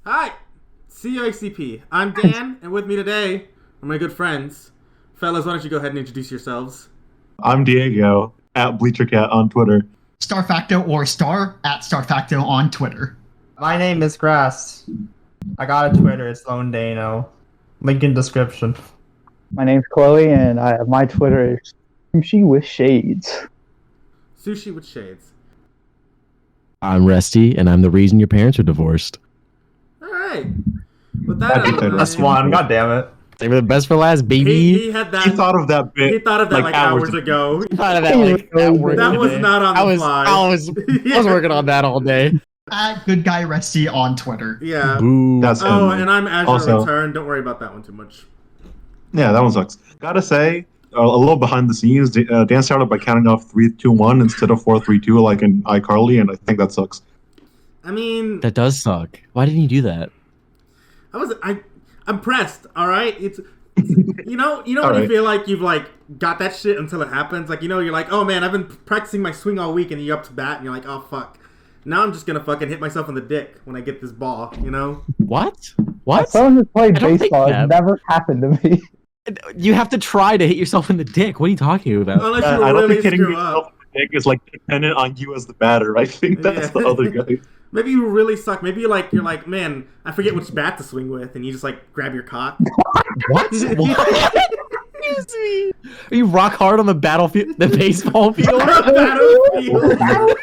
Hi, COACP. I'm Dan, and with me today are my good friends. Fellas, why don't you go ahead and introduce yourselves? I'm Diego, at BleacherCat on Twitter. Starfacto or Star at Starfacto on Twitter. My name is Grass. I got a Twitter. It's Lone Dano. Link in description. My name's Chloe, and my Twitter is Sushi with Shades. Sushi with shades. I'm Resty, and I'm the reason your parents are divorced. Alright. With that, That's one. God damn it. They were the best for last, baby. he had that. He thought of that bit. He thought of that like hours ago. Thought of that like at work That was today. not on the fly. I was working on that all day. At Good Guy Resty on Twitter. Yeah. Boo. That's Oh, him. and I'm Azure Also- Return. Don't worry about that one too much. Yeah, that one sucks. Gotta say, a little behind the scenes, Dan started by counting off 3, 2, 1 instead of 4, 3, 2 like in iCarly, and I think that sucks. I mean, That does suck. Why didn't you do that? I'm pressed. All right, it's you know when All you right. feel like you've like got that shit until it happens. Like you're like, oh man, I've been practicing my swing all week, and you're up to bat, and you're like, oh fuck, now I'm just gonna fucking hit myself in the dick when I get this ball. You know? What? As What? someone who's played I don't think baseball, that. it never happened to me. You have to try to hit yourself in the dick. What are you talking about? Unless you I don't really think hitting screw yourself up. in the dick is like dependent on you as the batter. I think that's Yeah. the other guy. Maybe you really suck. Maybe you're like, man, I forget which bat to swing with, and you just like grab your cock. What? Excuse me. Are you rock hard on the battlefield, the baseball field? Battlefield.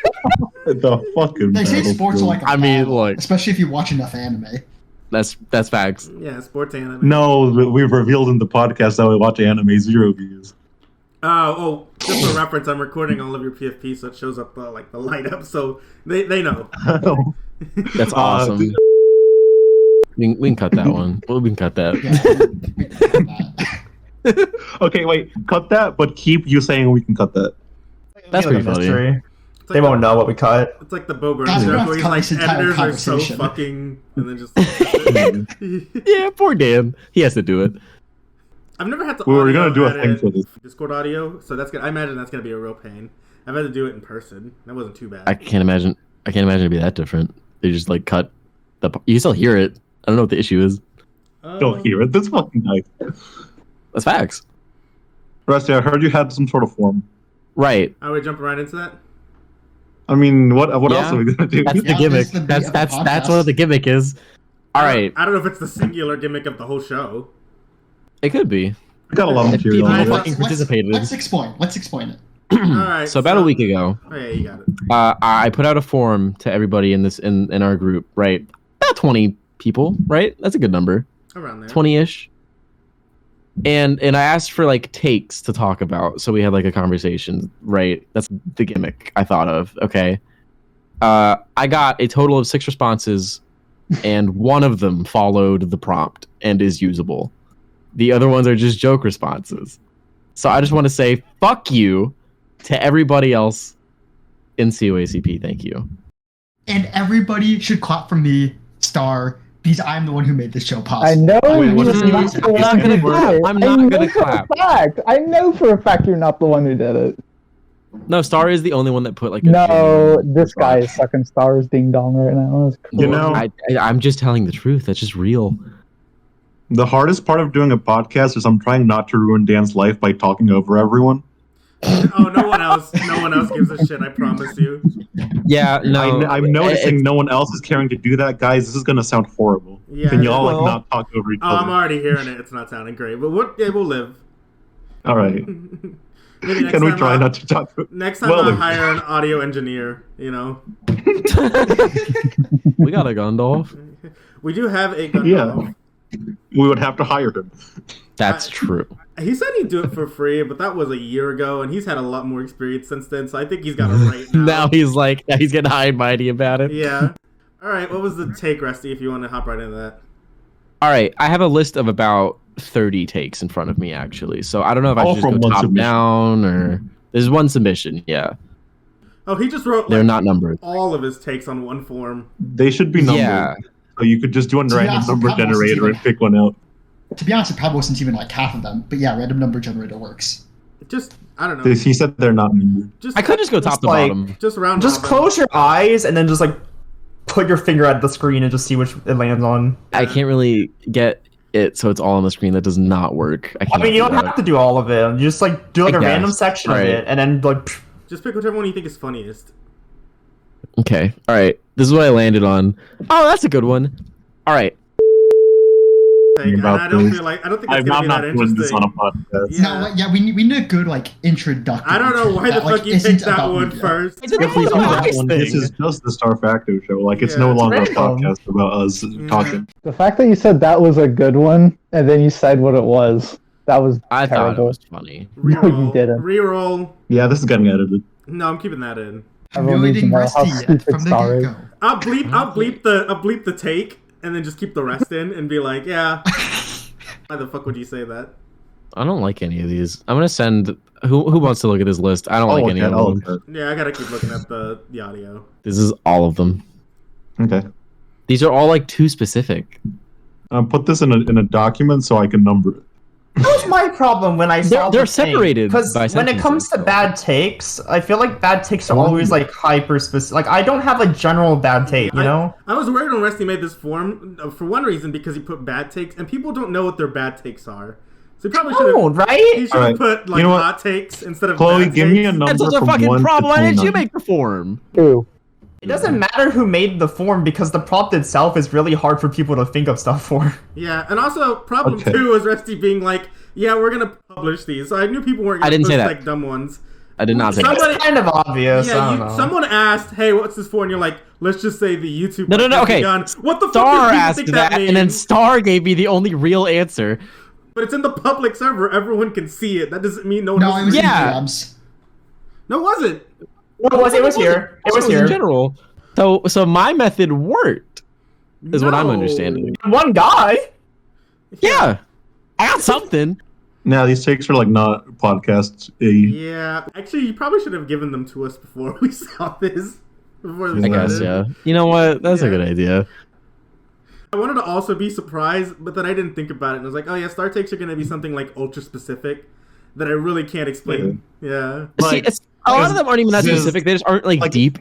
The fucking. They say sports are battlefield. like a I mean, battle, look. especially if you watch enough anime. That's facts. Yeah, sports anime. No, we've revealed in the podcast that we watch anime 0 views. Oh, just for reference, I'm recording all of your PFP, so it shows up the light up, so they know. That's awesome. We can cut that one. Well, we can cut that. Yeah, Okay, wait, cut that, but keep you saying we can cut that. That's pretty funny. Mystery. It's They like won't know what we cut. It's like the Bo Burnham Guys, we're joke gonna where he's cut like, this entire editors are so conversation. fucking, and then just. Yeah, poor Dan. He has to do it. I've never had to. We were audio gonna do a edit thing for this. Discord audio, so that's gonna. I imagine that's gonna be a real pain. I've had to do it in person. That wasn't too bad. I can't imagine it'd be that different. They just like cut the. You can still hear it. I don't know what the issue is. Don't hear it. This fucking nice. That's facts. Rusty, I heard you had some sort of form. Right. Are we jumping right into that? I mean, what Yeah. else are we gonna do? That's the Yeah, gimmick. this is the beat That's of the that's podcast. what the gimmick is. All right. I don't know if it's the singular gimmick of the whole show. It could be. We got a lot of If material. people on it. fucking participated. Let's explain. Let's explain it. All right. So about a week ago, Oh yeah, you got it. I put out a form to everybody in our group. Right. About 20 people. Right. That's a good number. Around there. 20-ish. And I asked for like takes to talk about, so we had like a conversation, right? That's the gimmick I thought of. Okay. I got a total of 6 responses, and one of them followed the prompt and is usable. The other ones are just joke responses. So I just want to say fuck you to everybody else in COACP. Thank you. And everybody should clap for me, Star, because I'm the one who made this show possible. I know Wait, you're what is not this? the one I'm not gonna who clap. did it. I'm not I know gonna for a clap. fact. I know for a fact you're not the one who did it. No, Star is the only one that put like a No, genuine this guy response. is sucking stars ding dong right now. That's cool. You know, I'm just telling the truth. That's just real. the hardest part of doing a podcast is I'm trying not to ruin Dan's life by talking over everyone. Oh, no one else gives a shit. I promise you. Yeah, no. I'm noticing no one else is caring to do that, guys. This is gonna sound horrible. Yeah. Can y'all Well- like not talk over each Oh, I'm other? already hearing it. It's not sounding great, but we'll live. All right. Maybe next Can we time try I'll- not to talk? Next time Well, I'll then. hire an audio engineer. You know, We got a Gandalf. we do have a gun. Yeah. We would have to hire him. That's true. He said he'd do it for free, but that was a year ago, and he's had a lot more experience since then. So I think he's got it right now. Now he's getting high and mighty about it. Yeah. All right. What was the take, Rusty? If you want to hop right into that. All right, I have a list of about 30 takes in front of me actually. So I don't know if I All should just from go one top submission. down or there's one submission. Yeah, Oh, he just wrote they're like, not numbered. all of his takes on one form. They should be numbered. Yeah, So you could just do a To be random honest, number the problem is generator and even- pick one out. To be honest, it probably wasn't even like half of them. But yeah, random number generator works. Just I don't know. He said they're not numbered. Just I could just go top to like- bottom. just round. Just robin. close your eyes and then just like put your finger at the screen and just see which it lands on. I can't really get it so it's all on the screen. That does not work. I mean, you don't have to do all of it. You just like do like I a random guess. section of Right. it, and then like. Just pick whichever one you think is funniest. Okay. All right. This is what I landed on. Oh, that's a good one. All right. Like, and About I don't this. feel like I don't think it's I'm gonna be not that doing this interesting. on a podcast. Yeah. No, yeah, we need a good like introduction. I don't know why the that, like, fuck you isn't picked that about one media. first. It's an If we do that ice one, thing. this is just the Star Factor show. Like, it's Yeah, no it's longer a random. podcast about us talking. The fact that you said that was a good one and then you said what it was, that was I thought it terrible. was funny. No, you didn't. Reroll. Yeah, this is getting edited. No, I'm keeping that in. Everyone needs to Humiliating know how Rusty stupid from the Star is. get-go. I'll bleep the take and then just keep the rest in and be like, yeah. Why the fuck would you say that? I don't like any of these. I'm gonna send. Who wants to look at this list? I don't like any of I'll them. look Yeah, I gotta keep looking at the audio. This is all of them. at it. Okay. These are all like too specific. Put this in a document so I can number it. That was my problem when I saw They're separated because by when it comes to sentences, bad takes, I feel like bad takes are always like hyper specific. Like I don't have a general bad take, you know. I was worried when Rusty made this form for one reason because he put bad takes and people don't know what their bad takes are. So he probably should No, have. right? He should have Alright, put like you know what? hot takes instead of Chloe, bad give me a takes. number That's such a from fucking 1 to problem. Why didn't you 29. make the form? Two. It doesn't matter who made the form because the prompt itself is really hard for people to think of stuff for. Yeah, and also problem Okay. 2 was Rusty being like, "Yeah, we're gonna publish these." So I knew people weren't gonna I didn't post say that. like dumb ones. I did not say that. Somebody- It's kind of obvious. I Yeah, don't know. someone asked, "Hey, what's this for?" And you're like, "Let's just say the YouTube." No, podcast okay. begun." What the fuck Star do people asked think that, means? and then Star gave me the only real answer. But it's in the public server. Everyone can see it. That doesn't mean no one. No, else it was is- Yeah. in DMs. No, it wasn't. No, it was here. It was in here. general. So my method worked, is what I'm understanding. One guy. Yeah, I got something. Nah, these takes are like not podcasts. Yeah, actually, you probably should have given them to us before we saw this. Before this I guess, started. yeah. You know what? That's a Yeah. good idea. I wanted to also be surprised, but then I didn't think about it, and I was like, "Oh yeah, star takes are going to be something like ultra specific that I really can't explain." Yeah. See, a lot of them aren't even that this- specific. They just aren't like deep.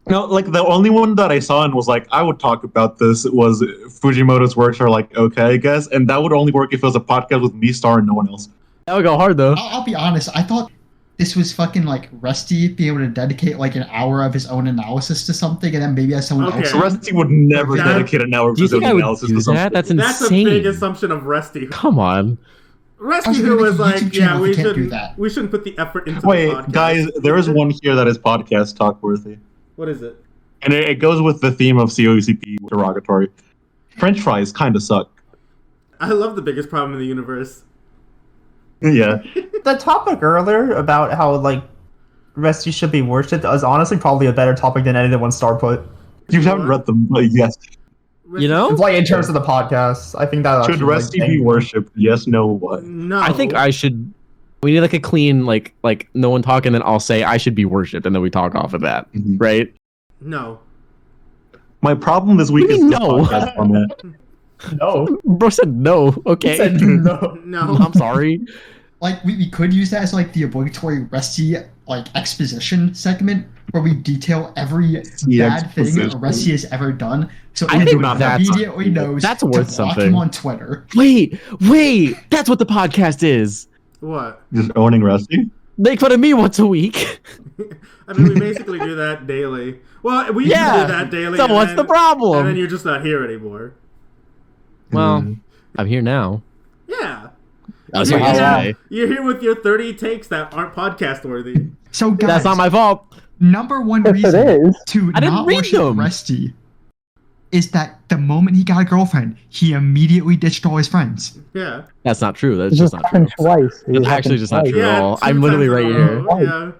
No, like the only one that I saw and was like, I would talk about this was Fujimoto's works are like okay, I guess, and that would only work if it was a podcast with me, Star, and no one else. That would go hard though. I'll be honest. I thought this was fucking like Rusty being able to dedicate like an hour of his own analysis to something, and then maybe as someone Okay. else. So Rusty would never Yeah. dedicate an hour of Do you his own think I would analysis do to something. that? That's That's insane. a big assumption of Rusty. Come on. Rusty, I was who gonna was make a like, YouTube "Yeah, channel we if you can't do shouldn't. that." We shouldn't put the effort into the Wait, podcast." guys, there is one here that is podcast talk worthy. What is it? And it goes with the theme of COACP derogatory. French fries kind of suck. I love the biggest problem in the universe. Yeah. The topic earlier about how like Rusty should be worshipped is honestly probably a better topic than any of the one Star put. You haven't read them, but yes. You know? It's like in terms of the podcast, I think that Should actually, Rusty like, be worshipped? Yes, no, what? No, I think I should. We need like a clean, like no one talk, and then I'll say I should be worshipped, and then we talk off of that, Mhm. right? No. My problem this week What do is you the mean, no? podcast format. No. Bro said no. He Okay. said no. No. I'm sorry. Like we could use that as like the obligatory Rusty like exposition segment where we detail every The bad thing exposition. Rusty has ever done. So I think everyone that's- immediately knows that's to worth block something. him on Twitter. Wait. That's what the podcast is. What? Just owning Rusty? Make fun of me once a week. I mean, we basically do that daily. Well, we Yeah. used to do that daily. So and what's then- the problem? And then you're just not here anymore. Well, Mm. I'm here now. Yeah. That was You're here how long? yesterday. You're here with your 30 takes that aren't podcast worthy. So guys, That's not my fault. number one Yes, it reason is. to I didn't not read worship them. Rusty is that the moment he got a girlfriend, he immediately ditched all his friends. Yeah. That's not true. That's It just just not true. happened twice. It It's actually happened just not twice. true. Yeah. all. 2 I'm literally times in right a here. row, Yeah.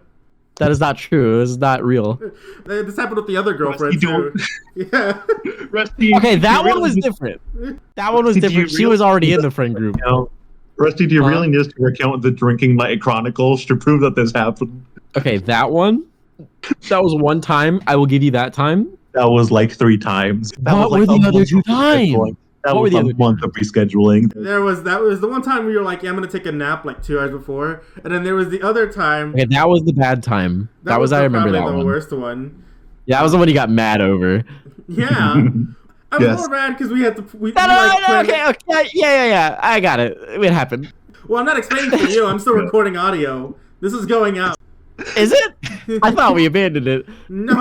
That is not true. This is not real. This happened with the other girlfriend Rusty, too. Yeah. Rusty, Okay, that do you one was really- different. That one was Did you different. She really- was already in the friend group. No. Rusty, do you Huh? really need us to recount the drinking night chronicles to prove that this happened? Okay, that one. That was one time. I will give you that time. That was like 3 times. That What was were like the a other month 2 of times? rescheduling. That What were was the a other month of rescheduling. That was the one time we were like, yeah, I'm gonna take a nap like 2 hours before, and then there was the other time. Okay, that was the bad time. That was I remember probably that the one. worst one. Yeah, that was the one you got mad over. Yeah. I was Yes. more mad because we had to. We, No, we, no, like, no, planned- okay, yeah. I got it. It happened. Well, I'm not explaining to you. I'm still recording audio. This is going out. Is it? I thought we abandoned it. No.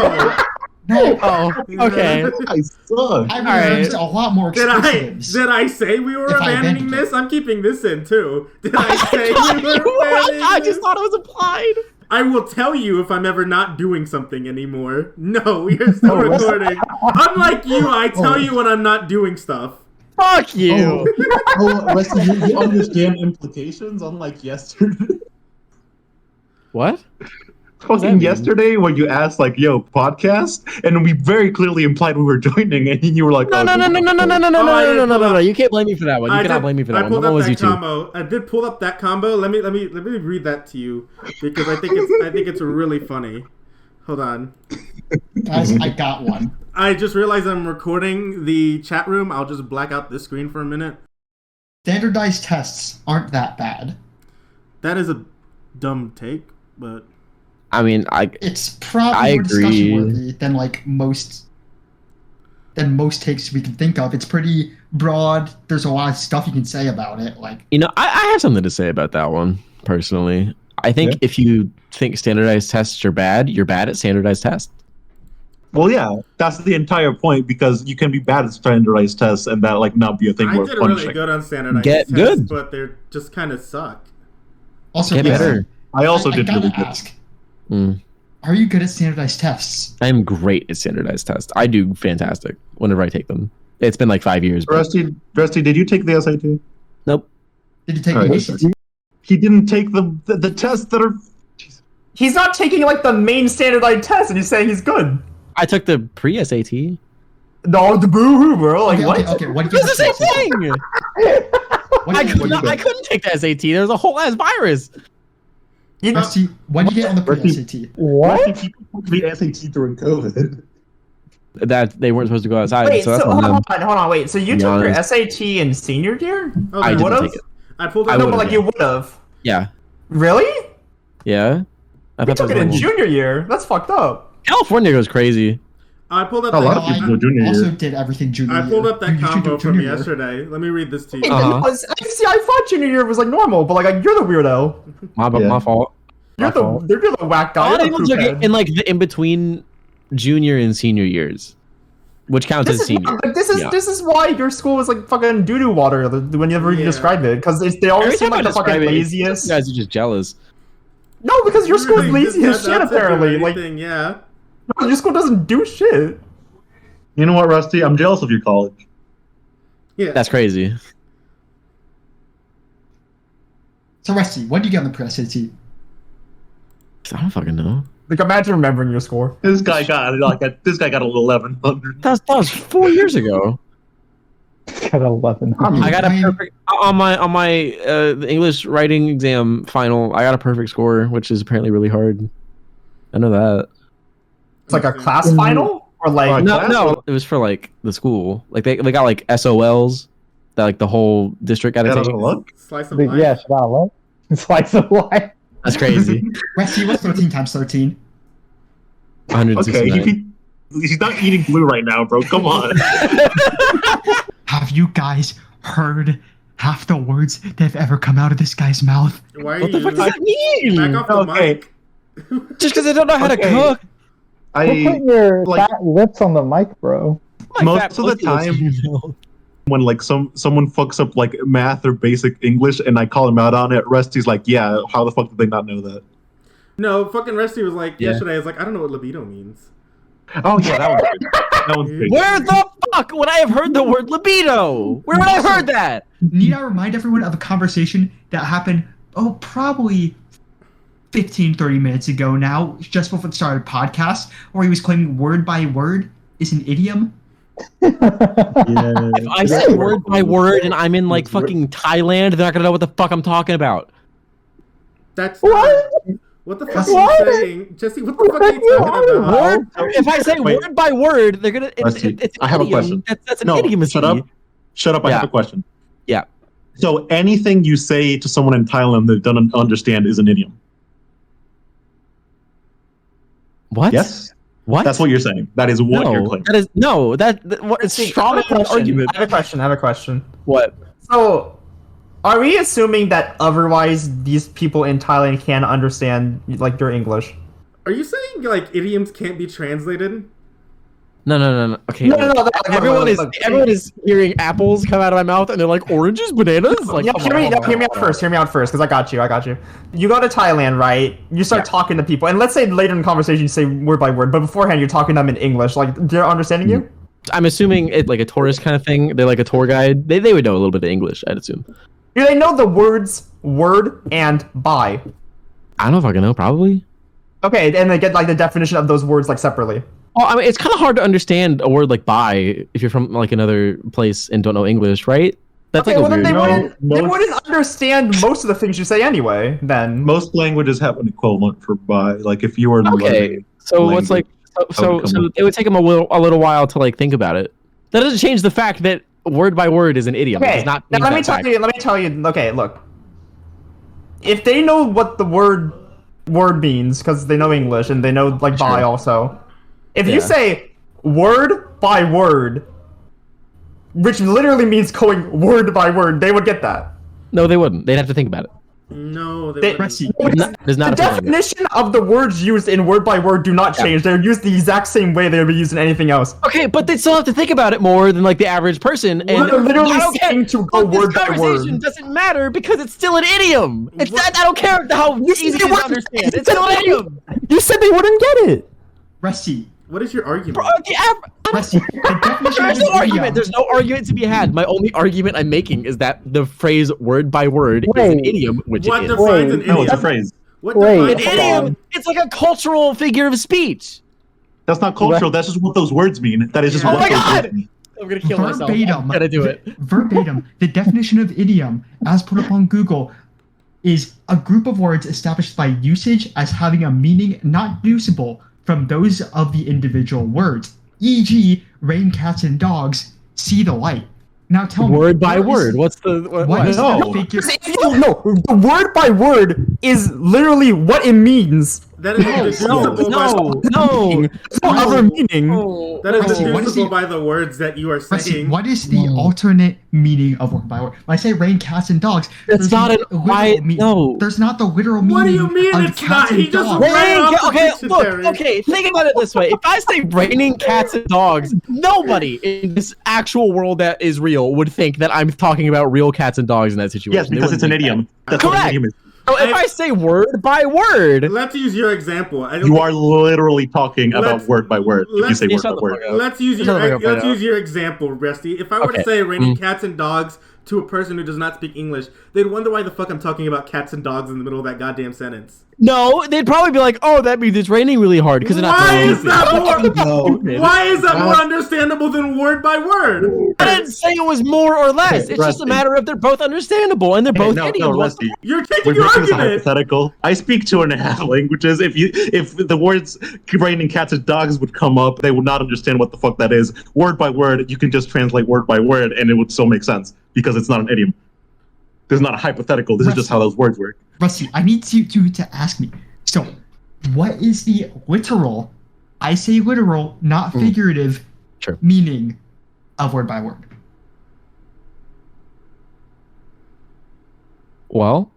No, Oh, okay. I suck. I right. reserved a lot more Did exclusives. I say we were If I abandoning abandoned this? it. I'm keeping this in too. Did I say thought we were you were. abandoning I this? just thought it was implied. I will tell you if I'm ever not doing something anymore. No, we are still recording. Unlike you, I tell you when I'm not doing stuff. Fuck you. Oh, Wesley, you understand implications, unlike yesterday. What? that Fucking mean? yesterday, when you asked like, "Yo, podcast," and we very clearly implied we were joining, and you were like, No. You can't blame me for that one. You cannot blame me for that one. pulled That up was that you two. combo. I did pull up that combo. Let me read that to you because I think it's really funny. Hold on. Guys, I got one. I just realized I'm recording the chat room. I'll just black out this screen for a minute. Standardized tests aren't that bad. That is a dumb take, but I mean, It's probably I more discussion agree. worthy than like most takes we can think of. It's pretty broad. There's a lot of stuff you can say about it. Like, I have something to say about that one personally. I think if you think standardized tests are bad, you're bad at standardized tests. Well, yeah, that's the entire point because you can be bad at standardized tests and that like not be a thing I worth did really punishing. good on standardized Get tests, good. but they're just kind of suck. also, Get Wesley, better. I also I did gotta really good. ask, Mm. are you good at standardized tests? I'm great at standardized tests. I do fantastic whenever I take them. It's been like 5 years. But Rusty, did you take the SAT? nope. Did you take All the right, ACT? He didn't take the tests that are. He's not taking like the main standardized test, and he's saying he's good. I took the pre-SAT. No, the boo-hoo, bro. Like, Okay, what? okay, what do you It's the get? same thing. What I do you couldn't. I get? couldn't take the SAT. There was a whole ass virus. You know, Rusty, what do you get on the pre-SAT? What? Rusty, people took the SAT during COVID. That they weren't supposed to go outside. wait, so that's so on hold them. on. Wait, so you Be took your honest. SAT in senior year? Oh, I no. didn't would've? take it. I pulled I out. No, would've, but like yeah. you would have. Yeah. Really? Yeah. I You thought took that it in was normal. junior year. That's fucked up. California goes crazy. I pulled up. A lot that of people do junior also year. did everything junior I year. pulled up that You should do combo from junior year. yesterday. Let me read this to Hey, you. Uh-huh. See, I thought junior year was like normal, but like you're the weirdo. Yeah. My fault. You're the whack guy. A lot of You're people the took it poophead. in like the in between junior and senior years, which counts as This is, senior. like, Yeah. this is why your school was like fucking doo doo water whenever you Yeah. describe it, because they Every always seem time I like the describe fucking it, laziest. you guys are just jealous. No, because your school's Really, lazy as just shit not to do apparently. Like anything, yeah. no, your school doesn't do shit. You know what, Rusty? I'm jealous of your college. Yeah. That's crazy. So, Rusty, what do you get on the pre-SAT? I don't fucking know. Like imagine remembering your score. This guy got this guy got an 1100. That was 4 years ago. Got 11. I got a Ryan- perfect on my the English writing exam final. I got a perfect score, which is apparently really hard. I know that. It's like a class final or like No, it was for like the school. Like they got like SOLs that like the whole district got to Got take. a look. Slice of But life. yeah, should I love? Slice of life. That's crazy. Rusty, what's 13 times 13? 169. Okay, he's not eating glue right now, bro. Come on. Have you guys heard half the words that have ever come out of this guy's mouth? Why are What the you fuck does that mean? back off the Okay. mic? Just because I don't know how to Okay. cook. Quit I putting your like- fat lips on the mic, bro. My Most fat of the pussy looks time- evil. when like someone fucks up like math or basic English and I call him out on it, Rusty's like, yeah, how the fuck did they not know that? No, fucking Rusty was like Yeah. yesterday. I was like, I don't know what libido means. Oh yeah, that was good. That was big. Where the fuck would I have heard the word libido? Where would I have heard that? Need I remind everyone of a conversation that happened, probably 15, 30 minutes ago now, just before the start of the podcast, where he was claiming word by word is an idiom? Yeah. If I say word by word and I'm in like fucking Thailand, they're not gonna know what the fuck I'm talking about. That's What? What the fuck What? are you saying, Jesse? What the fuck are you talking about? Word. If I say Wait. word by word, they're gonna. Rusty, It's an I have a idiom. question. That's an No, idiom. shut up. Shut up, I Yeah. have a question. Yeah. So anything you say to someone in Thailand that doesn't understand is an idiom. What? Yes? What? That's what you're saying. That is what you're No, claiming. that is no. What? It's strong argument. I have a question. What? So, are we assuming that otherwise these people in Thailand can understand like your English? Are you saying like idioms can't be translated? No. Okay. No. Everyone is hearing apples come out of my mouth, and they're like oranges, bananas. Like, Yeah, come hear me out first. Hear me out first, because I got you. You go to Thailand, right? You start talking to people, and let's say later in the conversation you say word by word, but beforehand you're talking to them in English. Like, they're understanding you? I'm assuming it's like a tourist kind of thing. They're like a tour guide. They would know a little bit of English, I'd assume. Do they know the words word and by? I don't know if I can know. Probably. Okay, and they get like the definition of those words like separately. Well, I mean, it's kind of hard to understand a word like "buy" if you're from like another place and don't know English, right? That's Okay, like well a then weird. they wouldn't understand most of the things you say anyway. Then Most languages have an equivalent for by. Like if you were Okay, learning so what's like? So it would take them a little while to like think about it. That doesn't change the fact that word by word is an idiom. It okay, does not now change that fact. let me tell you. Okay, look. If they know what the word means because they know English and they know like by also, if you say word by word, which literally means going word by word, they would get that. No, they wouldn't. They'd have to think about it. No, they They- wouldn't. There's not The a feeling. definition of the words used in word by word do not change. They're used the exact same way they would be used in anything else. Okay, but they still have to think about it more than like the average person. And They're literally I don't care. saying to go But this word by conversation word. doesn't matter because it's still an idiom. It's not, I don't care how easy it is to understand. It's still an idiom. You said they wouldn't get it. Rusty. What is your argument? Bro, Rusty. The definition There's of no an argument. idiom. There's no argument to be had. My only argument I'm making is that the phrase "word by word" is an Wait. idiom, which What it is. defines an No, it's a idiom? phrase. What Wait, defines An hold idiom. on. It's like a cultural figure of speech. That's not cultural. That's just what those words mean. That is just Yeah. what Oh my those God! words mean. I'm gonna kill myself. Verbatim. I'm gonna do it. Verbatim. The definition of idiom, as put up on Google, is a group of words established by usage as having a meaning not deducible from those of the individual words. E.g., rain, cats, and dogs see the light. Now tell me. Word by what is- word. What's the What is No. the figure? No, the word by word is literally what it means. That is deducible by no. There's no other meaning. that is Rusty, what is deducible the- by the words that you are Rusty, saying. what is the alternate meaning of word by word? When I say rain, cats, and dogs, That's there's not no an literal why. meaning. No. There's not the literal meaning What do you mean of it's cats not? He and just dogs. read off the Okay, dictionary. look, okay, think about it this way. If I say raining cats and dogs, nobody in this actual world that is real would think that I'm talking about real cats and dogs in that situation. Yes, because it's an idiom. That's what an Correct. idiom is. So if I say word by word, Let's use your example. I don't You think- are literally talking about Let's- word by word. If you let's- say Yeah, word shut by the word. fuck up. Let's use Shut the fuck up right let's now. use your example, Rusty. If I were to Okay. say raining cats and dogs to a person who does not speak English, they'd wonder why the fuck I'm talking about cats and dogs in the middle of that goddamn sentence. no, they'd probably be like, "Oh, that means it's raining really hard because they're not." Why is that more? No. Why is that more understandable than word by word? I didn't say it was more or less. It's just a Rusty. matter of they're both understandable and they're both No, idioms. What's Rusty. You're taking We're your making this a argument. hypothetical. I speak 2.5 languages. If the words raining cats and dogs would come up, they would not understand what the fuck that is. Word by word, you can just translate word by word, and it would still make sense because it's not an idiom. This is not a hypothetical. This is just how those words work. Rusty, I need you to ask me. So, what is the literal, I say literal, not figurative, Sure. meaning of word by word? Well,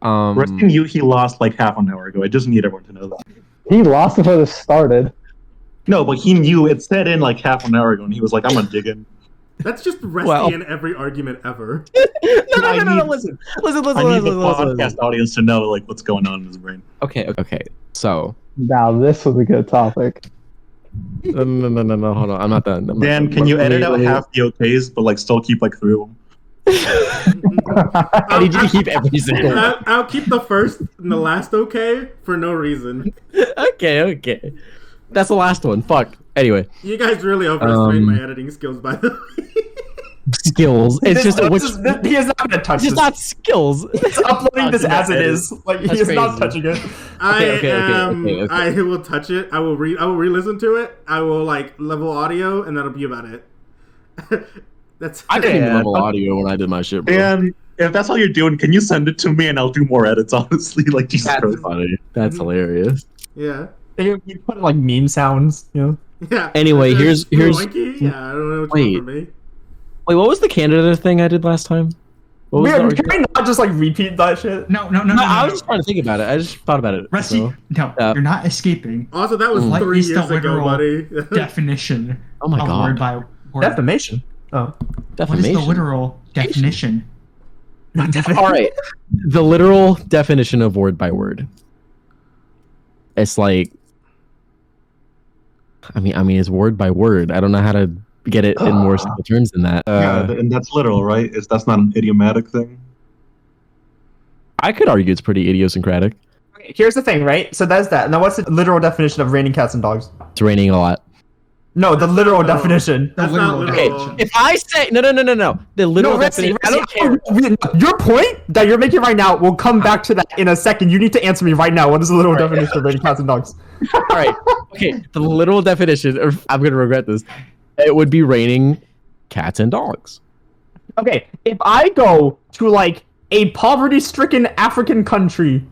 Rusty knew he lost like half an hour ago. I just need everyone to know that. He lost before this started. No, but he knew it said in like half an hour ago, and he was like, "I'm gonna dig in." That's just Rusty Well. in every argument ever. no, I need- listen. I need the podcast audience to know like what's going on in his brain. Okay. So, Now this was a good topic. no, hold on. I'm not done. I'm not Dan, done. can you Let me- edit out let me- half the OKs, but like still keep like 3 of them? I need you to keep every single one. I'll keep the first and the last okay for no reason. Okay. That's the last one. Fuck. Anyway, You guys really overestimate my editing skills, by the way. skills. It's just which. He is not going to touch It's just this. not skills. He's uploading this as it is. Like he That's is not crazy. touching it. Okay. I will touch it. I will re-listen to it. I will like level audio, and that'll be about it. That's I couldn't even Yeah. level audio when I did my shit, bro. Dan, if that's all you're doing, can you send it to me and I'll do more edits? Honestly, like Jesus That's Christ. funny. That's hilarious. yeah. You put like meme sounds, you know. Yeah. Anyway, here's- Yoinky? Yeah, I don't know which Wait. one for me. Wait, what was the Canada thing I did last time? What was the Can argument? we not just like repeat that shit? No. I was just trying to think about it. I just thought about it. Rusty, so. no, you're not escaping. Also, that was What 3 is the years ago, literal buddy. definition Oh my of God. word by word? Defamation. Oh. What is the Defamation. literal definition? Not defamation. All right. The literal definition of word by word. It's like, I mean, it's word by word. I don't know how to get it in more simple terms than that. Yeah, and that's literal, right? That's not an idiomatic thing. I could argue it's pretty idiosyncratic. Okay, here's the thing, right? So that's that. Now, what's the literal definition of raining cats and dogs? It's raining a lot. No, the literal not literal. definition. That's not literal Okay, literal. if I say no, the literal No, Rusty, definition. I don't care. Your point that you're making right now, we'll come back to that in a second. You need to answer me right now. What is the literal definition of raining cats and dogs? All right. Okay, the literal definition. I'm gonna regret this. It would be raining cats and dogs. Okay, if I go to like a poverty-stricken African country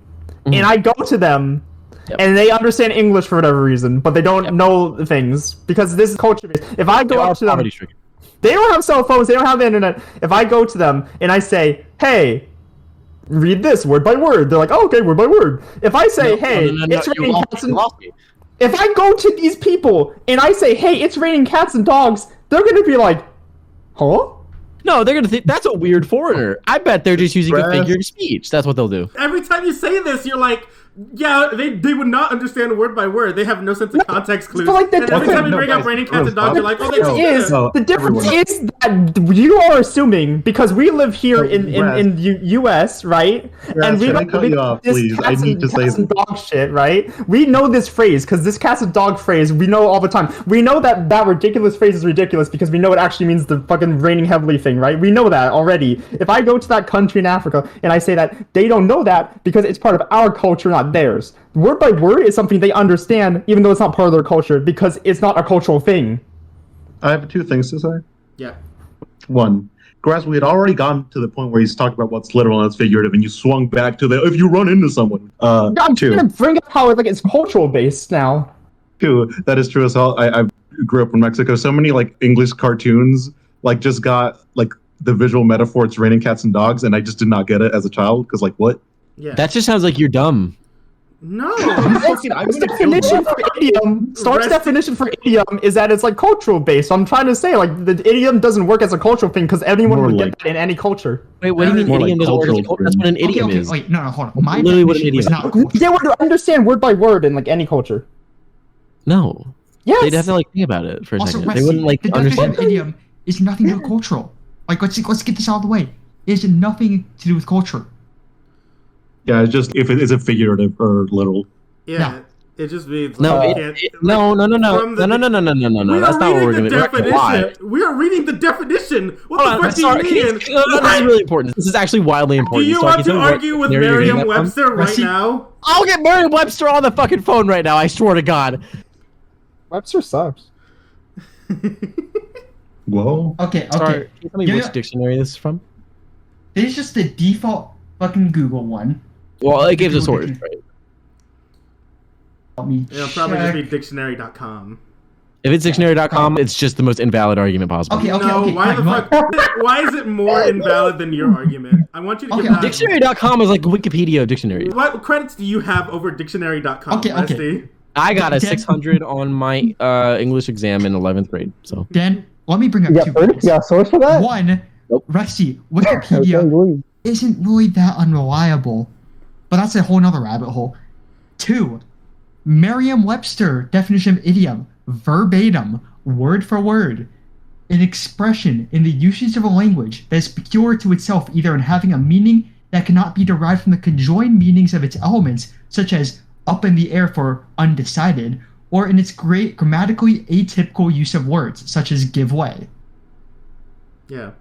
and I go to them Yep. and they understand English for whatever reason, but they don't know things because this is culture-based. If I They go are up to them, poverty-stricken. they don't have cell phones, they don't have the internet. If I go to them and I say, "Hey, read this word by word," they're like, "Oh, okay, word by word." If I say, "Hey, it's you raining lost cats me, and you lost me. if I go to these people and I say, "Hey, it's raining cats and dogs," they're gonna be like, "Huh?" No, they're gonna think that's a weird foreigner. I bet they're just using a figure of speech. That's what they'll do. Every time you say this, you're like, yeah, they would not understand word by word. They have no sense of context clues. but like the and every time you difference- bring up guys, raining cats and dogs, no, you're like, oh, they no, don't get Is it. no, the difference everyone. is that you are assuming because we live here No, in U.S. right, Raz, we can I don't cut believe you off, this please? I cats need and- to say cats and dog shit, right? We know this phrase because this cats and dog phrase we know all the time. We know that that ridiculous phrase is ridiculous because we know it actually means the fucking raining heavily thing, right? We know that already. If I go to that country in Africa and I say that, they don't know that because it's part of our culture, not theirs. Word by word is something they understand, even though it's not part of their culture, because it's not a cultural thing. I have 2 things to say. Yeah. One, Graz, we had already gotten to the point where he's talking about what's literal and what's figurative, and you swung back to the if you run into someone. I'm Two, trying to bring up how it's cultural based now. that is true as hell. I grew up in Mexico. So many like English cartoons like just got like the visual metaphor. It's raining cats and dogs, and I just did not get it as a child because like what? Yeah. That just sounds like you're dumb. No. Stark's definition for idiom. Stark's Rest- definition for idiom is that it's like cultural based. So I'm trying to say like the idiom doesn't work as a cultural thing because anyone More would like- get that in any culture. Wait, what do you mean More like idiom doesn't work as a cultural culture? That's what an idiom okay, is. wait, no, hold on. My Literally what an definition was idiom not cultural. They would understand word by word in like any culture. No. Yes. They'd have to like think about it for a Also, second. They Rusty, wouldn't like the definition understand. of idiom is nothing to do with cultural. Like, let's get this out of the way. It is nothing to do with culture. Yeah, it's just if it is a figurative or literal. Yeah. No. It just means No, like, it- you can't- no. from the- No. We That's are not what reading we're the gonna. We're gonna lie. definition. We are reading the definition. What Hold on, the fuck do you sorry. mean? This is really important. This is actually wildly Do important. you Sorry, want can to tell me what argue with dictionary you're getting that from? Merriam-Webster right Rusty- now? I'll get Merriam-Webster on the fucking phone right now. I swear to God. Webster sucks. Whoa. Okay, Sorry, okay. can you tell me Yeah, which yeah. dictionary this is from? This is just the default fucking Google one. Well, it gives a Google source, dictionary. right? Let me It'll probably just be check. dictionary.com. If it's dictionary.com, it's just the most invalid argument possible. Okay, okay, No, okay. why fine, the what? fuck? Why is it more invalid than your argument? I want you to Okay, get back. Dictionary.com is like Wikipedia dictionary. What credits do you have over dictionary.com, Okay, okay. Rusty? I got a Dan- 600 on my English exam in 11th grade. So Dan, let me bring up You got 2 proof? points. You got a source for that? One, Nope. Rusty, Okay, Wikipedia believe. isn't really that unreliable, but that's a whole nother rabbit hole. 2, Merriam-Webster definition of idiom, verbatim, word for word, an expression in the usage of a language that is peculiar to itself, either in having a meaning that cannot be derived from the conjoined meanings of its elements, such as up in the air for undecided, or in its great grammatically atypical use of words, such as give way. Yeah.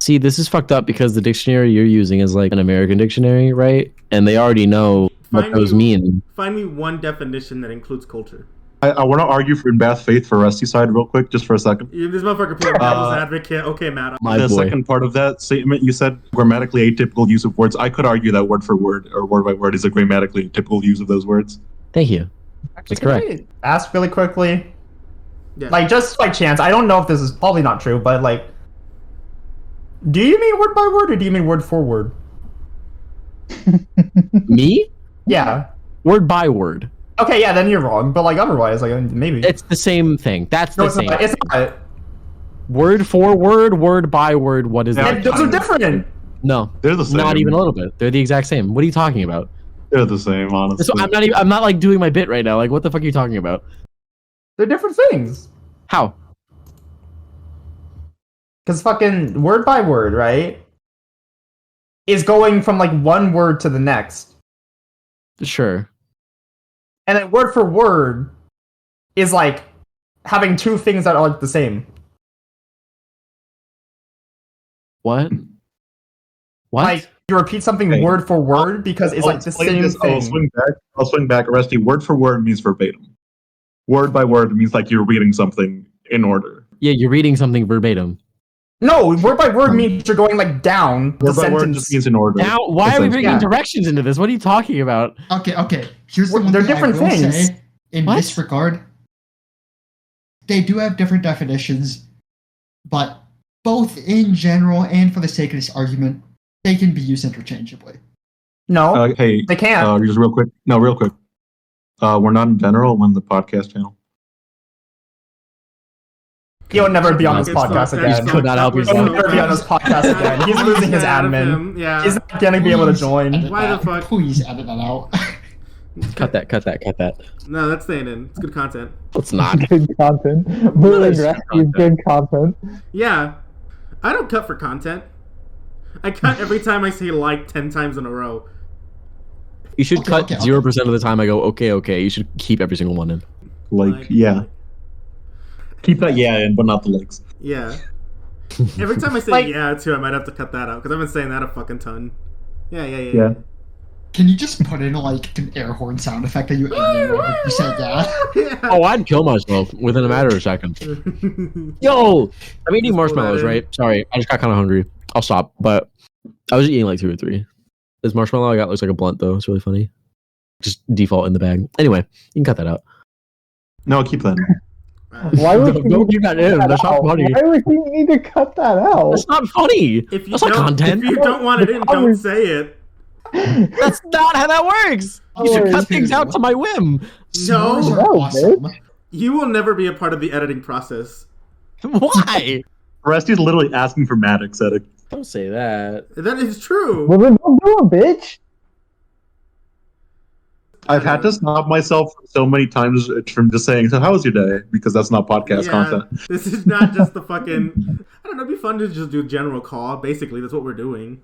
see, this is fucked up because the dictionary you're using is like an American dictionary, right? And they already know what Find those me- mean. Find me one definition that includes culture. I want to argue in bad faith for Rusty's side real quick, just for a second. This motherfucker playing devil's advocate. Okay, Matt. My the boy. second part of that statement, you said grammatically atypical use of words. I could argue that word for word or word by word is a grammatically typical use of those words. Thank you. Actually, That's can correct. I ask really quickly? Yeah. Like, just by chance, I don't know if this is probably not true, but like, do you mean word by word or do you mean word for word? Me? Yeah. Word by word. Okay, yeah, then you're wrong. But like, otherwise, like, maybe. It's the same thing. That's No, the it's same. not. It's not. Word for word, word by word. What is Yeah, that? Those are different. No, They're the same. not even a little bit. They're the exact same. What are you talking about? They're the same, honestly. So I'm not like doing my bit right now. Like, what the fuck are you talking about? They're different things. How? Because fucking word by word, right? Is going from like one word to the next. Sure. And then word for word is like having two things that are like the same. What? What? Like you repeat something Hey, word for word because it's I'll like the explain same this. thing. I'll swing back. Rusty, word for word means verbatim. Word by word means like you're reading something in order. Yeah, you're reading something verbatim. No, word by word means you're going like down the Word by word sentence. just means in order. Now, why are we essentially. bringing Yeah. directions into this? What are you talking about? Okay. Here's the Well, one they're thing different I will things. say in What? this regard. They do have different definitions, but both in general and for the sake of this argument, they can be used interchangeably. No, Hey, they can't. just real quick. No, real quick. We're not in general. We're on the podcast channel. He'll never be on this It's podcast fucked. again. Could not help He'll yourself. never be on this podcast again. He's losing his Get out of admin. him. Yeah. He's not gonna be able to Please join. edit Why the that. fuck? Please edit that out. Cut that. No, that's staying in. It's good content. It's not. Good content. Bullying Nice Rusty is good content. Yeah. I don't cut for content. I cut every time I say like 10 times in a row. You should cut Okay. 0% of the time I go, okay. You should keep every single one in. Like, yeah. Keep that yeah in, but not the likes. Yeah. Every time I say Like- yeah too, I might have to cut that out because I've been saying that a fucking ton. Yeah. Yeah. Can you just put in like an air horn sound effect that you edited whenever you said yeah? Yeah. Oh, I'd kill myself within a matter of seconds. Yo! I'm eating Just pull marshmallows, that in. right? Sorry, I just got kind of hungry. I'll stop, but I was eating like 2 or 3. This marshmallow I got looks like a blunt, though. It's really funny. Just default in the bag. Anyway, you can cut that out. No, keep that. Why would Don't you need keep to that cut in. that That's not out? funny. Why would you need to cut that out? That's not funny. If you That's not don't, content. if you don't want it in, don't say it. That's not how that works. You should cut things out to my whim. S'mores No, are No, awesome. you will never be a part of the editing process. Why? Rusty's literally asking for Maddox edit. Don't say that. That is true. Well, then don't do it, bitch. I've had to stop myself so many times from just saying, so how was your day? Because that's not podcast content. This is not just the fucking. I don't know. It'd be fun to just do general call. Basically, that's what we're doing.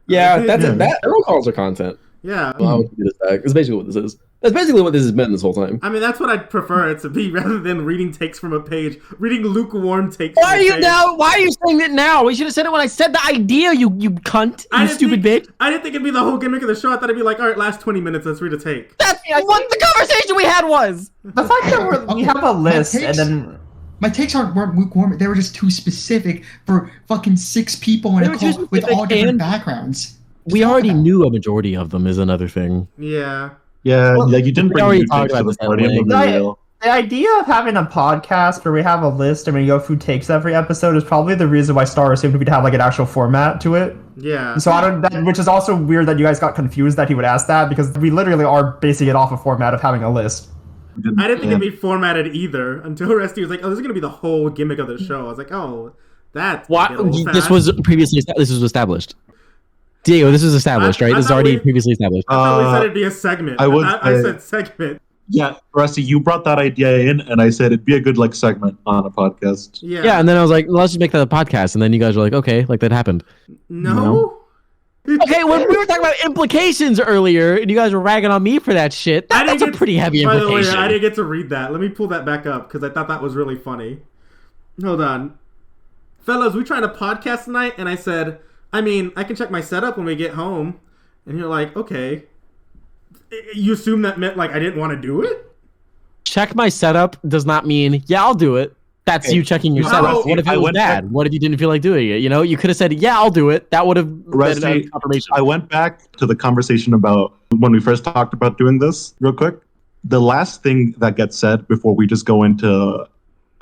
Yeah, that's Yeah. it. That roll calls are content. Yeah. Well, that's basically what this is. That's basically what this has been this whole time. I mean, that's what I'd prefer it to be rather than reading takes from a page. Reading lukewarm takes. Why are from a you page. now? Why are you saying it now? We should have said it when I said the idea. You cunt. I You didn't stupid think, bitch. I didn't think it'd be the whole gimmick of the show. I thought it'd be like, all right, last 20 minutes, let's read a take. That's what the conversation we had was. The fact that we have a list and then My takes weren't lukewarm. They were just too specific for fucking 6 people in They a were too call with specific all different and- backgrounds. We already knew a majority of them is another thing. Yeah. Yeah, like you didn't we bring already new talked takes to about the this at party. I'm length. gonna be real. the idea of having a podcast where we have a list and we go through takes every episode is probably the reason why Star assumed we'd have like an actual format to it. Yeah. So I don't, that, which is also weird that you guys got confused that he would ask that because we literally are basing it off a format of having a list. I didn't think Yeah. it'd be formatted either until Rusty was like, "Oh, this is gonna be the whole gimmick of the show." I was like, "Oh, that's Why? a little This fast." was previously. This was established. Diego, this was established, right? I This is thought already we- previously established. I thought we Uh, said it'd be a segment. I would I say- said segment. Yeah, Rusty, you brought that idea in, and I said it'd be a good like segment on a podcast. Yeah. Yeah, and then I was like, let's just make that a podcast. And then you guys were like, okay, like that happened. No. Okay, when we were talking about implications earlier, and you guys were ragging on me for that shit, I that's didn't a pretty heavy By the way, implication. I didn't get to read that. Let me pull that back up because I thought that was really funny. Hold on. Fellas, we tried a podcast tonight, and I said, I mean, I can check my setup when we get home. And you're like, okay. You assume that meant, like, I didn't want to do it? Check my setup does not mean, yeah, I'll do it. That's Okay. you checking your No, setup. What if I it was went bad? back- What if you didn't feel like doing it? You know, you could have said, yeah, I'll do it. That would have been a Rusty, confirmation. I went back to the conversation about when we first talked about doing this real quick. the last thing that gets said before we just go into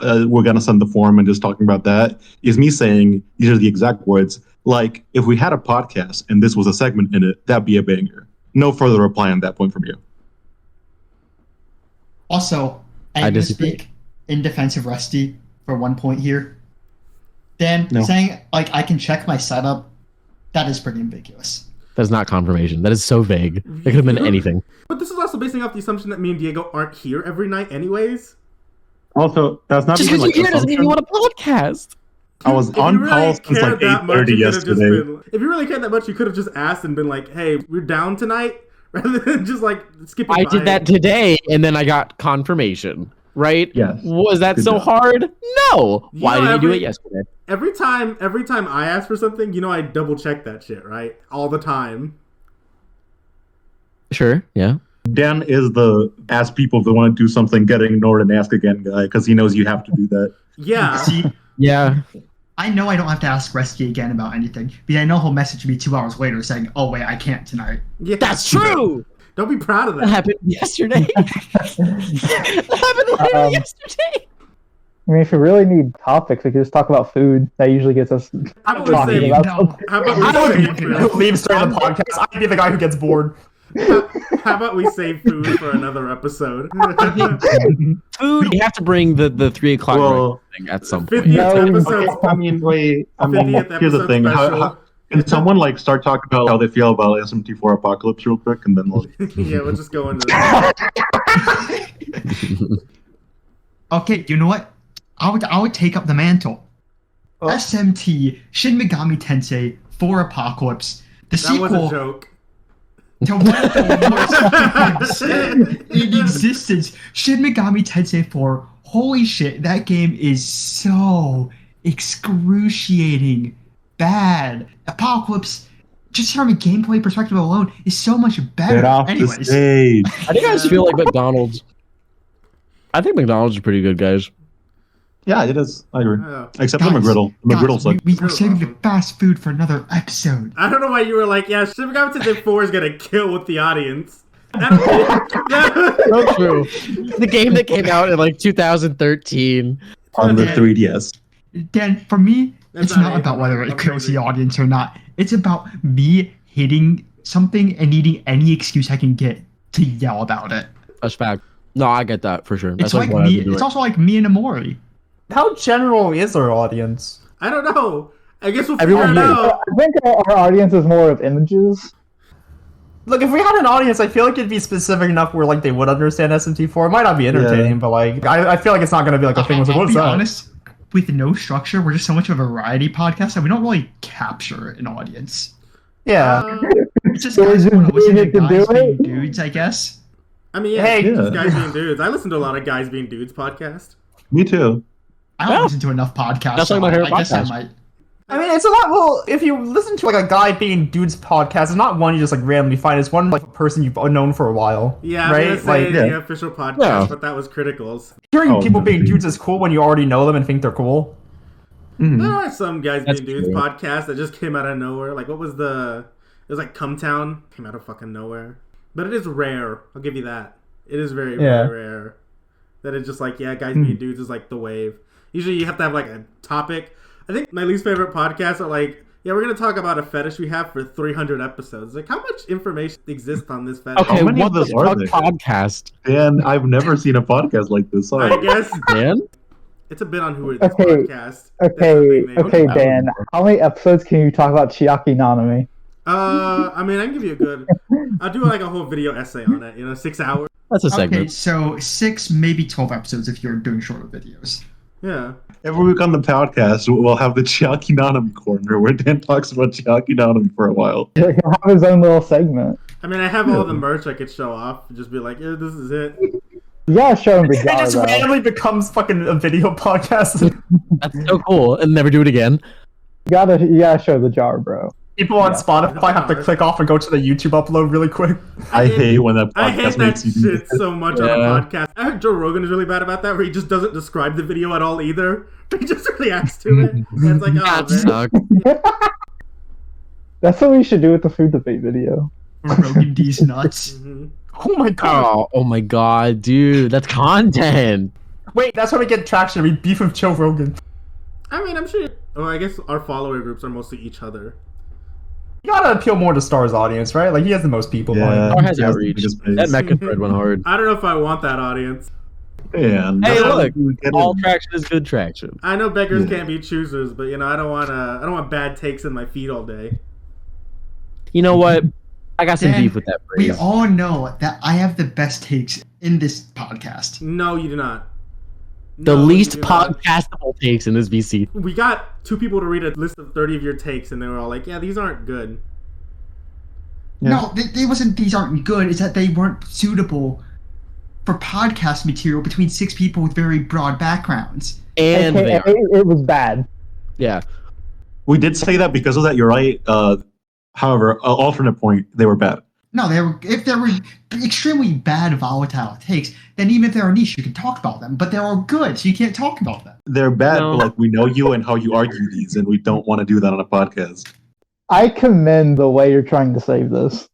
we're gonna send the form and just talking about that is me saying these are the exact words. Like, if we had a podcast and this was a segment in it, that'd be a banger. No further reply on that point from you. Also, I'm I going to disagree. speak in defense of Rusty for 1 point here. Dan, No. saying, like, I can check my setup, that is pretty ambiguous. That's not confirmation. That is so vague. It could have been anything. But this is also basing off the assumption that me and Diego aren't here every night anyways. Also, that's not Just even because like you're here doesn't mean you assumption. want a podcast. I was If you on really call since cared like that much, 8:30 you could've just yesterday. been- if you really cared that much, you could have just asked and been like, "Hey, we're down tonight," rather than just like skipping. I by did that it. today, and then I got confirmation. Right? Yes. Was that Good so job. hard? No. You Why know, did you do every- it yesterday? Every time I ask for something, you know, I double check that shit, right? All the time. Sure. Yeah. Dan is the ask people if they want to do something, get ignored, and ask again guy because he knows you have to do that. Yeah. See, Yeah. I know I don't have to ask Rusty again about anything, but I know he'll message me 2 hours later saying, oh, wait, I can't tonight. Yeah. That's true. Don't be proud of That that. happened yesterday. That happened literally yesterday. I mean, if we really need topics, we could just talk about food. That usually gets us How about we talking save? about No. something. How about I we don't save food? leave during the podcast. I'd be the guy who gets bored. How about we save food for another episode? Food. You have to bring the 3 o'clock Well, thing at some point. 50th No, episode. I mean, wait. I mean, 50th here's the episode thing. special. Can someone like start talking about how they feel about SMT4 Apocalypse real quick, and then like, Yeah, we'll just go into that. Okay, you know what? I would take up the mantle. Oh. SMT, Shin Megami Tensei 4 Apocalypse, the That was a sequel joke. to one of the worst games in existence. Shin Megami Tensei 4, holy shit, that game is so excruciating bad. Apocalypse, just from a gameplay perspective alone, is so much better. get off the Anyways, stage. I think I just feel like McDonald's. I think McDonald's are pretty good, guys. Yeah, it is. I agree. Oh. Except for Guys, McGriddle. McGriddle's guys, like, we're saving the fast food for another episode. I don't know why you were like, yeah, Shin Megami Tensei 4 is gonna kill with the audience. That- So true. The game that came out in like 2013. on the Yeah. 3DS. Dan, for me, That's it's not not it. about whether it I'm kills the crazy. audience or not. It's about me hitting something and needing any excuse I can get to yell about it. That's fact. No, I get that for sure. That's It's like what I've me. been doing. It's also like me and Amori. How general is our audience? I don't know. I guess we'll Everyone figure it here. out. I think our audience is more of images. Look, if we had an audience, I feel like it'd be specific enough where like they would understand SMT4. It might not be entertaining, Yeah. but like I feel like it's not gonna be like a thing with I'll what's be that? honest. With no structure, we're just so much of a variety podcast that we don't really capture an audience. Yeah. It's just So guys we who want to just listen to need to guys do being it? dudes, I guess. I mean, yeah, Hey. just Yeah. guys being dudes. I listen to a lot of guys being dudes podcast. Me too. I don't Yeah. listen to enough podcasts. That's like so my favorite I guess I podcast. might. I mean, it's a lot. Well, if you listen to like a guy being dude's podcast, it's not one you just like randomly find. It's one like a person you've known for a while. Yeah, right. I'm gonna say Like yeah. the official podcast, Yeah. but that was criticals. hearing Oh, people no, being dude. dudes is cool when you already know them and think they're cool. Mhm. There are some guys That's being dudes true. podcast that just came out of nowhere. Like, what was the? It was like Cumtown came out of fucking nowhere. But it is rare. I'll give you that. It is very, Yeah. very rare. That it's just like, yeah, guys being dudes is like the wave. Usually you have to have like a topic. I think my least favorite podcasts are like, yeah, we're gonna talk about a fetish we have for 300 episodes. Like, how much information exists on this fetish? Okay, How many what of the those are fuck there? podcast, And I've never seen a podcast like this. I Sorry. guess man? it's a bit on who is this Okay, podcast. That's the Okay, thing, man. okay, Dan. How many episodes can you talk about Chiaki Nanami? I mean, I can give you a good. I'll do like a whole video essay on it. 6 hours. That's a Okay, segment. so 6, maybe 12 episodes if you're doing shorter videos. Yeah. Every week on the podcast, we'll have the Chiaki Nanami corner where Dan talks about Chiaki Nanami for a while. He'll have his own little segment. I mean, I have all the merch I could show off. Just be like, yeah, this is it. You gotta show him the It jar, just though. randomly becomes fucking a video podcast. That's so cool, and never do it again. You gotta show the jar, bro. People on Yeah. Spotify have to click off and go to the YouTube upload really quick. I hate when that I hate podcast that makes you do shit this. so much on Yeah. a podcast. I heard Joe Rogan is really bad about that, where he just doesn't describe the video at all either. He just reacts to it. And it's like, oh, That man. sucks. That's what we should do with the food debate video. Rogan D's nuts. Mhm. Oh my god. Oh my god, dude, that's content. Wait, that's how we get traction. We beef with Joe Rogan. I mean, I'm sure. Oh, I guess our follower groups are mostly each other. You gotta appeal more to Star's audience, right? Like, he has the most people. Yeah. Star has He has the outreach. biggest base. That Mecha thread went hard. I don't know if I want that audience. Yeah, Hey, that's how look, we get all in. traction is good traction. I know beggars Yeah. can't be choosers, but you know, I don't want bad takes in my feed all day. You know what? I got some Dan, beef with that We phrase. all know that I have the best takes in this podcast. No, you do not. The No, least you do not. podcastable takes in this VC. We got 2 people to read a list of 30 of your takes, and they were all like, "Yeah, these aren't good." Yeah. No, they wasn't. These aren't good. It's that they weren't suitable for podcast material between 6 people with very broad backgrounds. And they AKA, are. it was bad. Yeah. We did say that because of that. You're right. However, alternate point, they were bad. No, if they were extremely bad, volatile takes, then even if they're niche, you can talk about them. But they're all good, so you can't talk about them. They're bad, No. but like we know you and how you argue these, and we don't want to do that on a podcast. I commend the way you're trying to save this.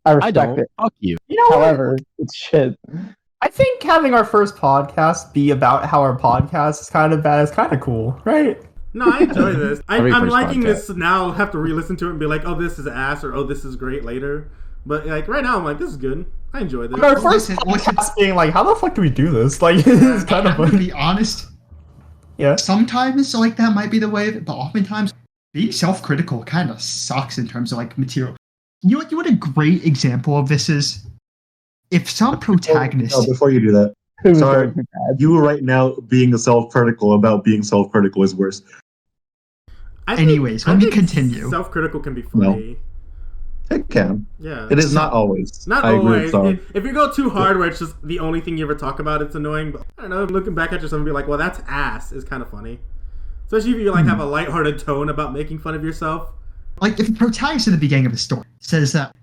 I I respect don't. it. Fuck you. You know what? However, it's shit. I think having our first podcast be about how our podcast is kind of bad is kind of cool, right? No, I enjoy this. Every I'm first liking podcast. this now. I'll have to re-listen to it and be like, "Oh, this is ass," or "Oh, this is great" later. But like right now, I'm like, "This is good. I enjoy this." Our first Listen, podcast being like, how the fuck do we do this? Like, it's kind of I'm gonna funny. be honest. Yeah. Sometimes like that might be the way of it, but oftentimes being self-critical kind of sucks in terms of like material. You know what a great example of this is? If some protagonist No, before you do that, It was Sorry. way too bad. you right now being self-critical about being self-critical is worse. Anyways, let me continue. Self-critical can be funny. It can. Yeah. It is not always. Not I agree always. with Star. If you go too hard, where it's just the only thing you ever talk about, it's annoying. But I don't know. Looking back at yourself and be like, "Well, that's ass," is kind of funny. Especially if you like have a lighthearted tone about making fun of yourself. Like if the protagonist at the beginning of the story says that,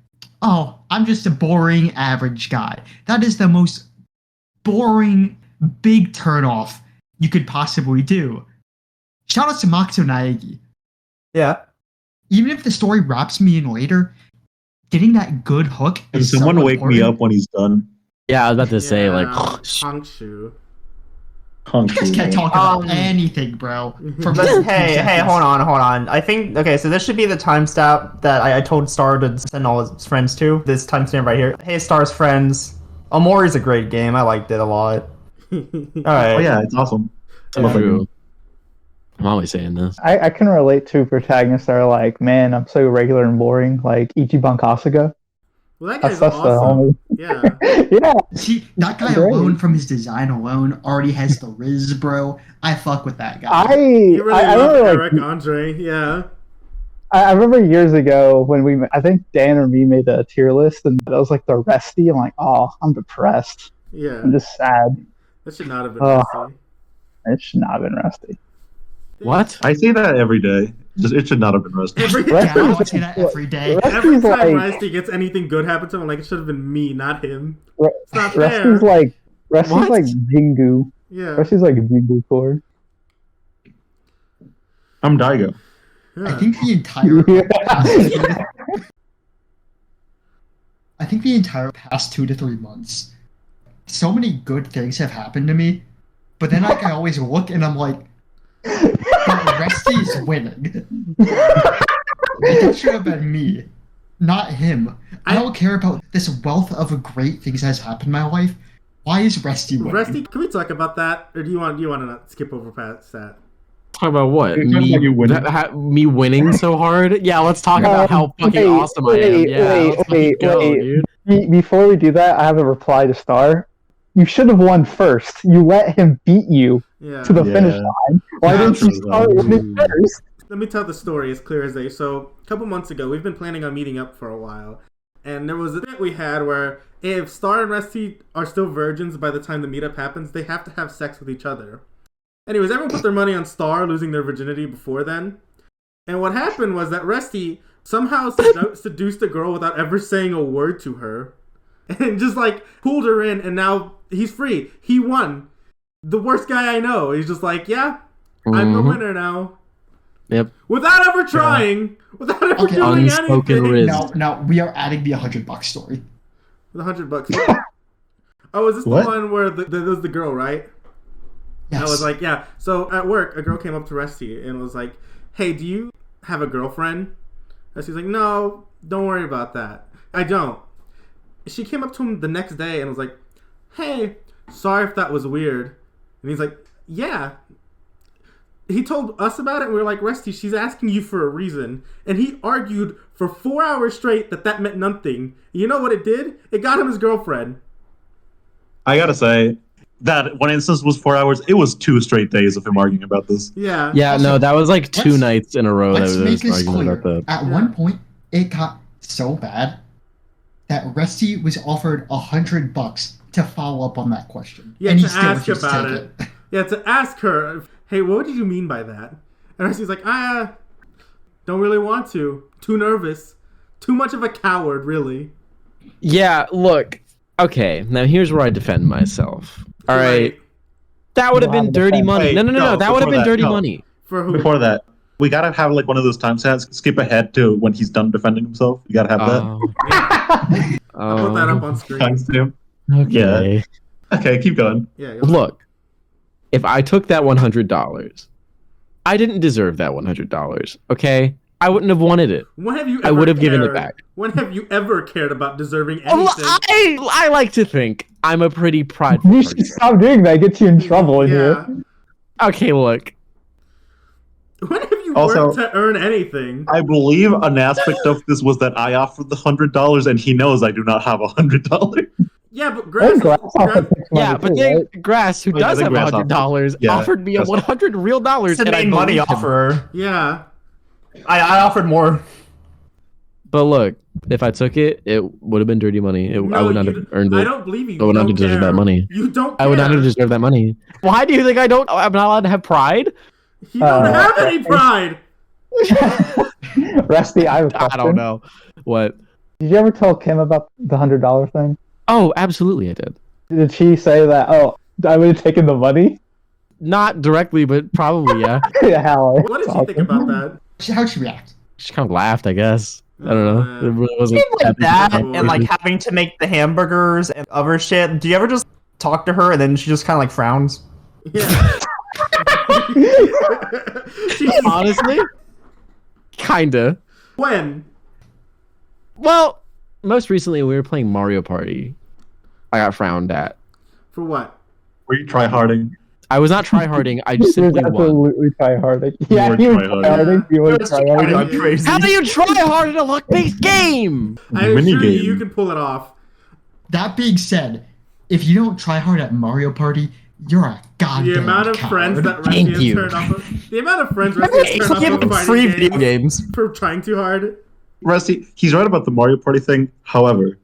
"Oh, I'm just a boring average guy," that is the most boring big turnoff you could possibly do. Shout out to Makoto Naegi. Yeah. Even if the story wraps me in later, getting that good hook Can is someone so wake me important. up when he's done? Yeah, I was about to say, like, Hangshu. Hunk You guys can't you. talk about Um, anything, bro. For But more than hey, 2 hey, seconds. hold on. I think, okay, so this should be the timestamp that I told Star to send all his friends to. This timestamp right here. Hey, Star's friends. Omori's a great game. I liked it a lot. Alright. Oh yeah, it's awesome. I love that true. game. I'm always saying this. I can relate to protagonists that are like, man, I'm so regular and boring, like Ichiban Kasuga. Well, that guy's That's the awesome. only. Yeah. Yeah, See, that guy Great. alone, from his design alone, already has the riz, bro. I fuck with that guy. You really I love remember Eric like Andre. Yeah. I remember years ago when I think Dan or me made a tier list, and that was like the Resty. I'm like, oh, I'm depressed. Yeah. I'm just sad. That should not have been Oh. messy. It should not have been Rusty. What? I say that every day. Just it should not have been Rusty. Every Yeah, I Rusty's would say that every day. Every Rusty's time like Rusty gets anything good happen to him, I'm like, it should have been me, not him. Ru- It's not fair. Rusty's What? like Jingu. Yeah. Rusty's like Jingu core. I'm Daigo. Yeah. I think the entire I think the entire past 2 to 3 months, so many good things have happened to me, but then like I always look and I'm like, but Resty is winning. That should have been me, not him. I don't care about this wealth of great things that has happened in my life. Why is Resty winning? Rusty, can we talk about that, or do you want to not skip over past that? Talk about what? You're talking about you winning. Me winning so hard? Yeah, let's talk about how fucking awesome I am. Yeah, let's fucking go, dude. Before we do that, I have a reply to Star. You should have won first. You let him beat you Yeah. to the finish Yeah. line. Why Yeah, didn't you true. start with me first? Let me tell the story as clear as day. So, a couple months ago, we've been planning on meeting up for a while. And there was a bit we had where if Star and Rusty are still virgins by the time the meetup happens, they have to have sex with each other. Anyways, everyone put their money on Star losing their virginity before then. And what happened was that Rusty somehow seduced a girl without ever saying a word to her. And just like pulled her in, and now he's free. He won. The worst guy I know. He's just like, yeah, I'm the Mhm. winner now. Yep. Without ever trying, without ever Okay. doing Unspoken anything. riz. No, we are adding the $100 story. with $100. Oh, is this What? the one where there's the girl, right? Yes. I was like, yeah. So at work, a girl came up to Rusty and was like, "Hey, do you have a girlfriend?" And she's like, "No, don't worry about that. I don't." She came up to him the next day and was like, "Hey, sorry if that was weird." And he's like, "Yeah." He told us about it and we were like, "Rusty, she's asking you for a reason." And he argued for 4 hours straight that meant nothing. You know what it did? It got him his girlfriend. I gotta say that one instance was 4 hours. It was 2 straight days of him arguing about this. Yeah. Yeah, Also, no, that was like 2 let's- nights in a row that Let's was make this arguing clear. about that. At one point, it got so bad that Rusty was offered $100 to follow up on that question. Yeah, and he to still ask refused to about take it. Yeah, to ask her, "Hey, what did you mean by that?" And Rusty's like, don't really want to. Too nervous. Too much of a coward, really. Yeah, look. Okay, now here's where I defend myself. All right. Right. That would have You been don't have a dirty defense. money. Hey, No. no, That would have before been that, dirty no. money. For who? Before that, we gotta have like one of those timestamps. Skip ahead to when he's done defending himself. You gotta have that I'll put that up on screen. timestamp. Okay. Okay, keep going. Yeah. Look, if I took that $100, I didn't deserve that $100. Okay, I wouldn't have wanted it. When have you ever I would have given it cared- back. When have you ever cared about deserving Well, anything? I like to think I'm a pretty prideful You should person. stop doing that. It gets you in trouble in Yeah. here. Okay, look. When have you Also- worked to earn anything? I believe an aspect of this was that I offered the $100, and he knows I do not have $100. Yeah, but Hey, Grass. Grass offered six Yeah, money but too, then right? Grass, who Oh, yeah, does the have Grass $100, Yeah, offered me a that's- 100 real dollars, It's a and I main money believed him. offer. Yeah. I offered more. But look, if I took it, it would have been dirty money. I No, would not you have d- earned I it. don't believe you. I would You not don't deserve care. that money. You don't care. I would not have deserved that money. Why do you think I'm not allowed to have pride? You don't have okay. any pride. Rusty, I have a question. I don't know. What? Did you ever tell Kim about the $100 thing? Oh, absolutely, I did. Did she say that? Oh, I would have taken the money. Not directly, but probably, yeah. Yeah, hell, What did you think about that? How'd she react? She kind of laughed, I guess. I don't know. It really wasn't Like that, Cool. and like having to make the hamburgers and other shit. Do you ever just talk to her and then she just kind of like frowns? Yeah. She's- honestly, kinda. when? Well, most recently we were playing Mario Party. I got frowned at. For what? Were you tryharding? I was not tryharding. I he just was simply won. absolutely tryharding. Yeah, were he was tryharding. tryharding. He was It was kind tryharding. of crazy. How do you try hard in a luck-based game? I assure you, Minigame. you can pull it off. That being said, if you don't try hard at Mario Party, you're a goddamn The amount of coward. friends that Thank Rusty has you. turned off of, the amount of friends Rusty has turned off Give of them fighting free video games games. for trying too hard. Rusty, he's right about the Mario Party thing. However,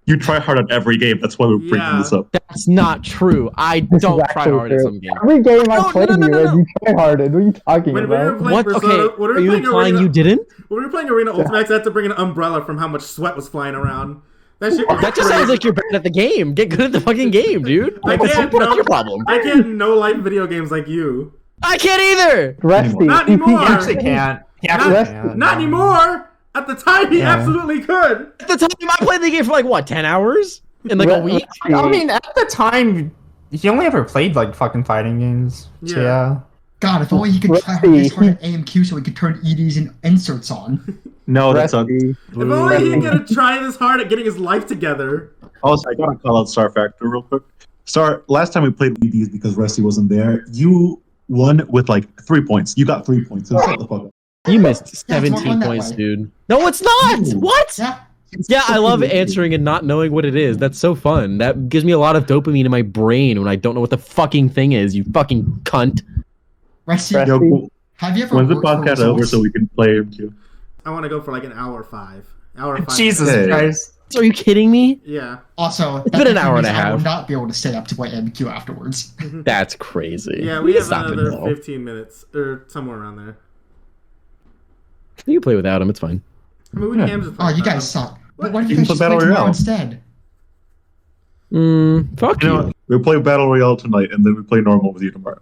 you try hard at every game. That's why we're bringing Yeah. this up. That's not true. I This is don't try actually hard at true. some games. Every game I No, played no, no, you no, in, no. you tryharded. What are you talking When we were about? playing What? Persona, Okay. when we Are were you playing implying Arena, you didn't? when we were playing Arena Ultimax, I had to bring an umbrella from how much sweat was flying around. That shit was That just crazy. sounds like you're bad at the game. Get good at the fucking game, dude. I What's can't, what's no. your problem? I can't no light video games like you. I can't either. Rusty. Not anymore. He actually can't. He actually Not- can't. Not anymore. At the time, he Yeah. absolutely could. At the time, I played the game for like what, 10 hours in like a week. I mean, at the time, he only ever played like fucking fighting games. So, Yeah. yeah. God, if only he could try hard this hard at AMQ so he could turn EDs and inserts on. No, that's not. Rusty. If only he could try this hard at getting his life together. Also, I gotta call out Star Factor real quick. Star, last time we played EDs because Rusty wasn't there, you won with like 3 points. You got 3 points. So shut the fuck up. You missed Yeah, it's more 17 fun that points, way. dude. No, it's not. What? Yeah. Yeah, I love answering and not knowing what it is. That's so fun. That gives me a lot of dopamine in my brain when I don't know what the fucking thing is. You fucking cunt. Rusty, Rusty. Yo, have you ever when's the worked for podcast over results? so we can play MQ? I want to go for like an hour 5. Hour 5. Jesus Hey. Christ. Are you kidding me? Yeah. Also, It's been an hour and a I will half. not be able to stay up to play MQ afterwards. That's crazy. Yeah, we have Stop it, another Noel. 15 minutes or somewhere around there. You can play without him. It's fine. I mean, we can just Oh, play you that. guys suck. What? What if You you can guys play just play Battle tomorrow Royale. instead? Fuck You you. know, we play Battle Royale tonight, and then we play normal with you tomorrow.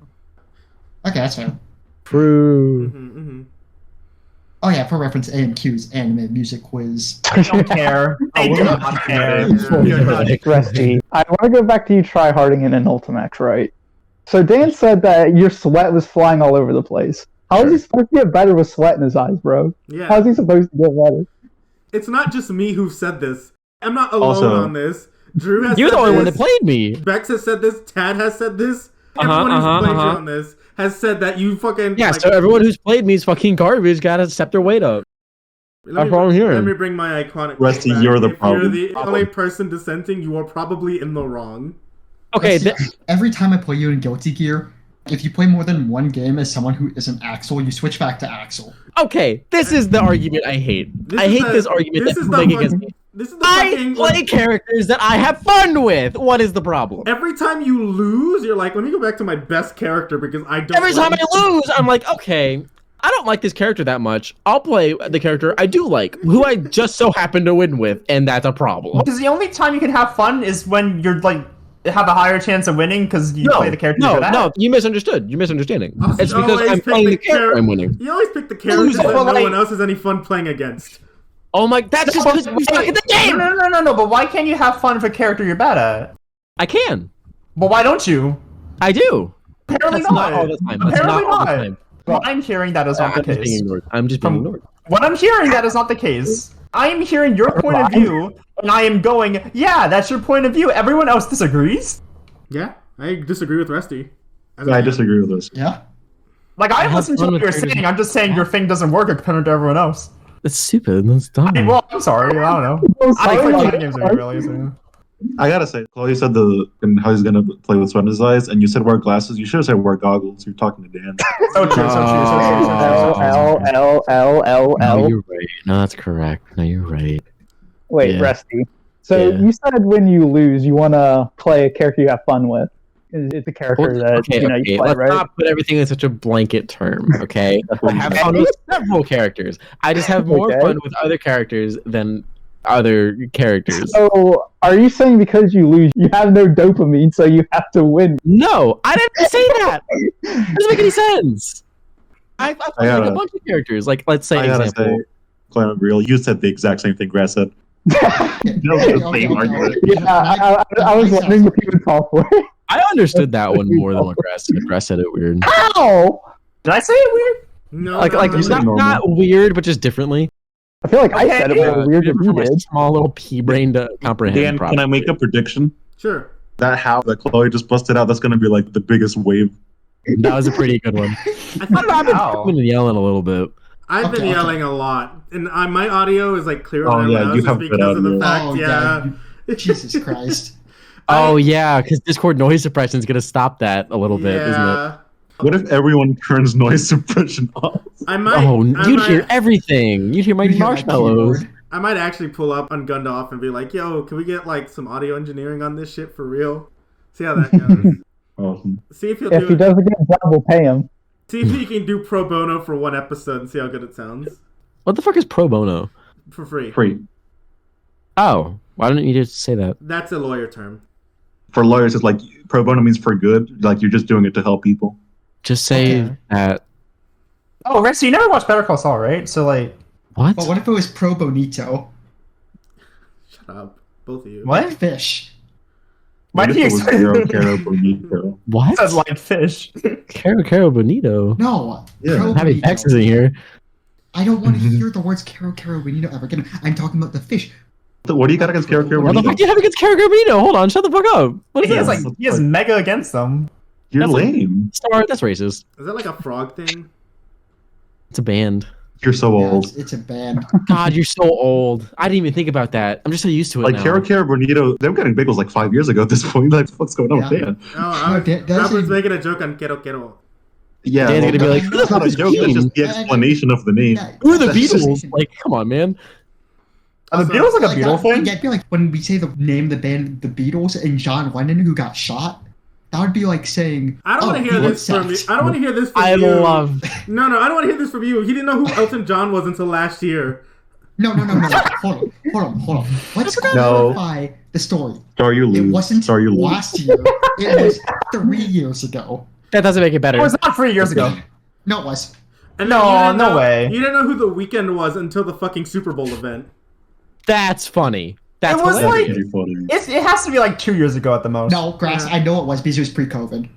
Okay, that's fair. True. Mhm, mhm. Oh yeah, for reference, AMQ's anime music quiz. I don't care. I do not care. You're not. Rusty, I want to go back to you tryharding in an Ultimax, right? So Dan said that your sweat was flying all over the place. How is he supposed to get better with sweat in his eyes, bro? Yeah. How is he supposed to get better? It's not just me who said this. I'm not alone Also- on this. Drew has You're said the only one this. that played me. Bex has said this. Tad has said this. Everyone who's played you on this has said that you fucking... Yeah, like, so everyone who's played me is fucking garbage. Gotta step their weight up. That's what I'm hearing. Let me bring my iconic... Rusty, back. you're the If problem. you're the only person dissenting, you are probably in the wrong. Okay, Every time I play you in Guilty Gear, if you play more than one game as someone who isn't Axel, you switch back to Axel. okay, this is the argument I hate. I hate this argument that people make against me. This is the I fucking... play characters that I have fun with. What is the problem? Every time you lose, you're like, let me go back to my best character because I don't... Every time I lose, I'm like, okay, I don't like this character that much. I'll play the character I do like, who I just so happen to win with, and that's a problem. Because the only time you can have fun is when you're like have a higher chance of winning because you play the character you're good at. No, you misunderstood. You're misunderstanding. Oh, It's you because always I'm pick playing the the character I'm winning. You always pick the characters that Well, no like- one else has any fun playing against. Oh my, that's just because we suck at the game! No. But why can't you have fun with a character you're bad at? I can. But why don't you? I do. Apparently That's not all the time. That's Apparently not all the not. time. Well, I'm hearing that is not the I'm just being case. ignored. I'm just being ignored. When I'm hearing that is not the case, I am hearing your point of view, and I am going, yeah, that's your point of view. Everyone else disagrees. Yeah, I disagree with Rusty. I disagree with this. Yeah. Like, I have listened to fun what with you're characters. saying. I'm just saying your thing doesn't work compared to everyone else. That's stupid. That's dumb. I mean, well, I'm sorry. I don't know. I'm I sorry, play like, fighting games really. So. I gotta say, Chloe said and how he's gonna play with sweat in his eyes, and you said wear glasses. You should have said wear goggles. You're talking to Dan. So true, so true, so true, so true. No, you're right. No, that's correct. No, you're right. Wait, Yeah. Rusty. So Yeah. you said when you lose, you want to play a character you have fun with. It's a character that you play, Let's right? not put everything in such a blanket term, okay? I have fun with several characters. I just have more Okay. fun with other characters than other characters. So are you saying because you lose, you have no dopamine, so you have to win? No, I didn't say that. Doesn't make any sense. I play like a gotta- bunch of characters. Like, let's say I gotta example. say, Chloe, real, you said the exact same thing Grass said. Yeah, I was wondering if you would fall for it. I understood that one more than what Grass said. Grass said it weird. Ow! Did I say it weird? No, Like no, said not, normal. not weird, but just differently. I feel like I Okay, said it yeah. more weird than For you my did. small little pea brain to comprehend. Dan, can I make a prediction? Sure. That how that Chloe just busted out, that's gonna be like the biggest wave. That was a pretty good one. I I don't know, I've been Ow. screaming and yelling a little bit. I've been Okay. yelling a lot, and my audio is like clearer Oh, than yeah, everyone you else's have good because of the audio. fact, Oh, yeah. God. Jesus Christ. Oh yeah, because Discord noise suppression is gonna stop that a little bit, isn't it? Yeah. What if everyone turns noise suppression off? I might. Oh, I you'd might, hear everything. You'd hear my You hear that marshmallows. keyboard? I might actually pull up on Gundalf and be like, "Yo, can we get like some audio engineering on this shit for real? See how that goes. Awesome. See if he'll If he do it. does a good job, we'll pay him. See if he can do pro bono for one episode and see how good it sounds What the fuck is pro bono? for free. Free. Oh, why didn't you just say that? That's a lawyer term. For lawyers, it's like pro bono means for good. Like you're just doing it to help people. Just say Okay. that. Oh, right. So you never watched Better Call Saul, right? So like, What? But what if it was pro bonito? Shut up, both of you. what? Like fish. Why did What you if it was explain? Caro, Caro, Bonito? What? Said like fish. Caro Bonito. No. Yeah. Pro Having bonito. X is in here. I don't want to hear the words caro bonito ever again. I'm talking about the fish. What do you got against Caro, Caro, What the fuck Bonito? do you have against Caro Bonito? Hold on, shut the fuck up. What is He has that? like he has mega against them. You're That's like- lame. Star, that's racist. Is that like a frog thing? It's a band. You're so Yeah, old. it's a band. God, you're so old. I didn't even think about that. I'm just so used to it Like now. Caro, Caro, Bonito, they were getting big was like 5 years ago at this point. Like, what's going on with Yeah. Dan? No, I was, that's I was a- making a joke on Kero Kero. Yeah, Dan's well, gonna be like, that's not a joke. That's just the explanation of the name. Yeah, Who are the that's Beatles? just- Like, come on, man. Are the Beatles like a Beatle that, thing? Yeah, it'd be like when we say the name of the band, the Beatles, and John Lennon, who got shot. That would be like saying. I don't oh, want to hear Beatles this from you. sucked. I don't want to hear this from I you. love. No, I don't want to hear this from you. He didn't know who Elton John was until last year. No. Hold on. Let's No. clarify the story. Sorry you It lose. wasn't Sorry you lose. last year. It was 3 years ago. That doesn't make it better. It was not 3 years ago. No, it was. And No, then you didn't no know, way. You didn't know who The Weeknd was until the fucking Super Bowl event. That's funny. That's It was hilarious. Pretty funny. It has to be like 2 years ago at the most. No, Grass, Yeah. I know it was because it was pre-COVID.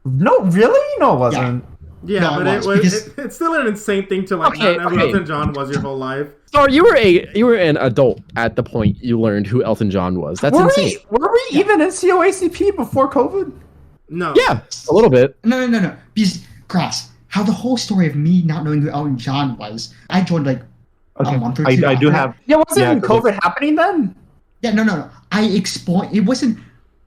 No, really? No, it wasn't. Yeah, No, but it was, because- it's still an insane thing to like not know who Okay. Elton John was your whole life. So you were an adult at the point you learned who Elton John was. That's insane. Were we even in COACP before COVID? No. Yeah, a little bit. No. Because, Grass, how the whole story of me not knowing who Elton John was, I joined like a month or two I do after. have. Yeah, wasn't Yeah, even 'cause COVID happening then? Yeah, no. I explained. It wasn't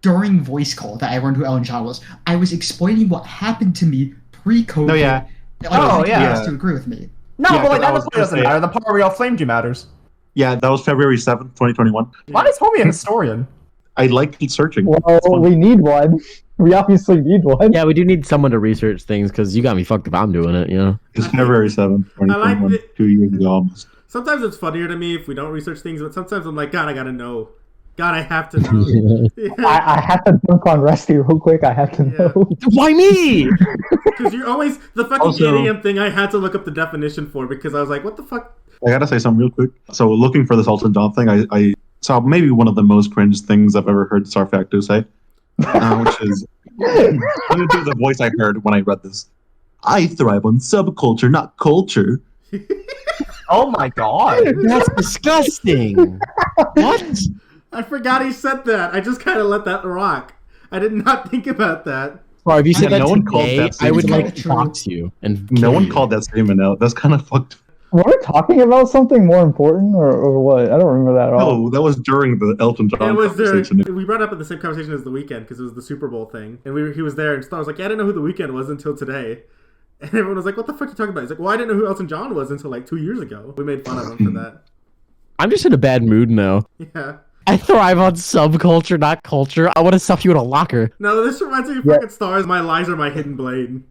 during voice call that I learned who Elton John was. I was explaining what happened to me pre-COVID. No, yeah. Like, Oh, everybody yeah. has to agree with me. No, Yeah, but like 'cause I that was part gonna doesn't say- matter. The part where we all flamed you matters. Yeah, that was February 7th, 2021. Why is Homie a historian? I like searching. Well, It's fun. we need one. We obviously need one. Yeah, we do need someone to research things because you got me fucked if I'm doing it. You know. It's February 7th, 2021. the- 2 years ago almost. Sometimes it's funnier to me if we don't research things, but sometimes I'm like, God, I gotta know. God, I have to know. I have to dunk on Rusty real quick. I have to Yeah. know. Why me? Because you're always the fucking Also- idiom thing I had to look up the definition for because I was like, what the fuck? I gotta say something real quick. So, looking for this Elton John thing, I saw maybe one of the most cringe things I've ever heard Sarfacto say, which is let me do the voice I heard when I read this. I thrive on subculture, not culture. Oh my god. That's disgusting. What? I forgot he said that. I just kind of let that rock. I did not think about that. Sorry, if you said Yeah, that no one called today, that I would statement like out. box you and No kill one you. called that statement out. That's kind of fucked. Were we talking about something more important or what? I don't remember that at all. No, that was during the Elton John It was there. conversation. We brought it up in the same conversation as The Weeknd because it was the Super Bowl thing, and he was there, and I was like, yeah, I didn't know who The Weeknd was until today. And everyone was like, what the fuck are you talking about? He's like, well, I didn't know who Elton John was until like 2 years ago. We made fun of him for that. I'm just in a bad mood now. Yeah. I thrive on subculture, not culture. I want to stuff you in a locker. No, this reminds me of Yeah. fucking Stars. My lies are my hidden blade.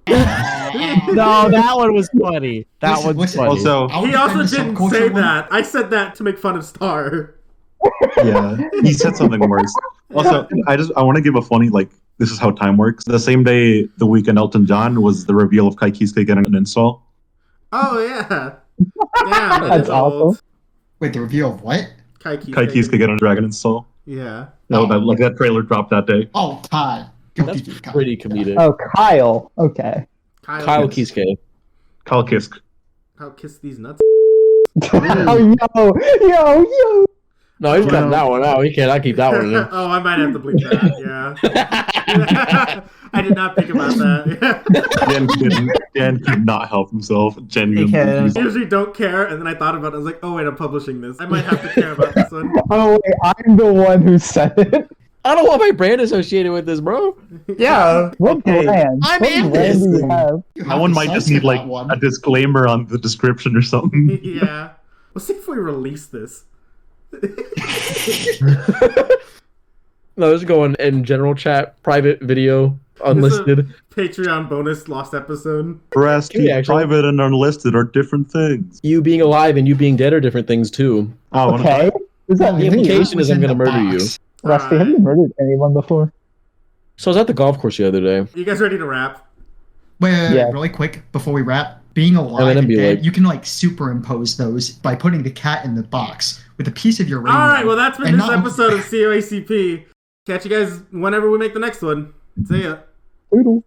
No, that one was funny. That Listen, one's listen. funny. Also, I'll He defend also the didn't subculture say one. that. I said that to make fun of Star. yeah, he said something worse. Also, I want to give a funny this is how time works. The same day The Weeknd Elton John was the reveal of Kai Kiske getting an install. Oh, yeah. Damn, That's awesome. Wait, the reveal of what? Kai Kiske getting a Dragon install. Yeah. That trailer dropped that day. Oh, Kai. Guilty That's gear, Kai. pretty comedic. Oh, Kyle. Okay. Kyle Kiske. Kyle Kiske. I'll kiss these nuts. Oh, yo. No, he's cutting that one out. He cannot keep that one in there. Oh, I might have to bleep that. Yeah. I did not think about that. Dan could not help himself. Genuinely. Because- I usually don't care, and then I thought about it. I was like, oh, wait, I'm publishing this. I might have to care about this one. Oh, wait, I'm the one who said it. I don't want my brand associated with this, bro. Yeah. What Okay. brand? I'm what in brand this. do you have? You That have one to might just censor need that one. a disclaimer on the description or something. Yeah. Let's see if we release this. No, just go in general chat, private video, unlisted. Patreon bonus lost episode. Breast, Can we actually- private, and unlisted are different things. You being alive and you being dead are different things too. Oh, Okay. What does that The mean? implication is Was I'm in gonna the murder you. box. Rusty, have you murdered anyone before? So I was at the golf course the other day. You guys ready to wrap? Wait, Yeah. really quick before we wrap. Being alive then and be dead, like- you can superimpose those by putting the cat in the box with a piece of your radio. All right, well, that's been And this not- episode of COACP. Catch you guys whenever we make the next one. See ya. Poodle.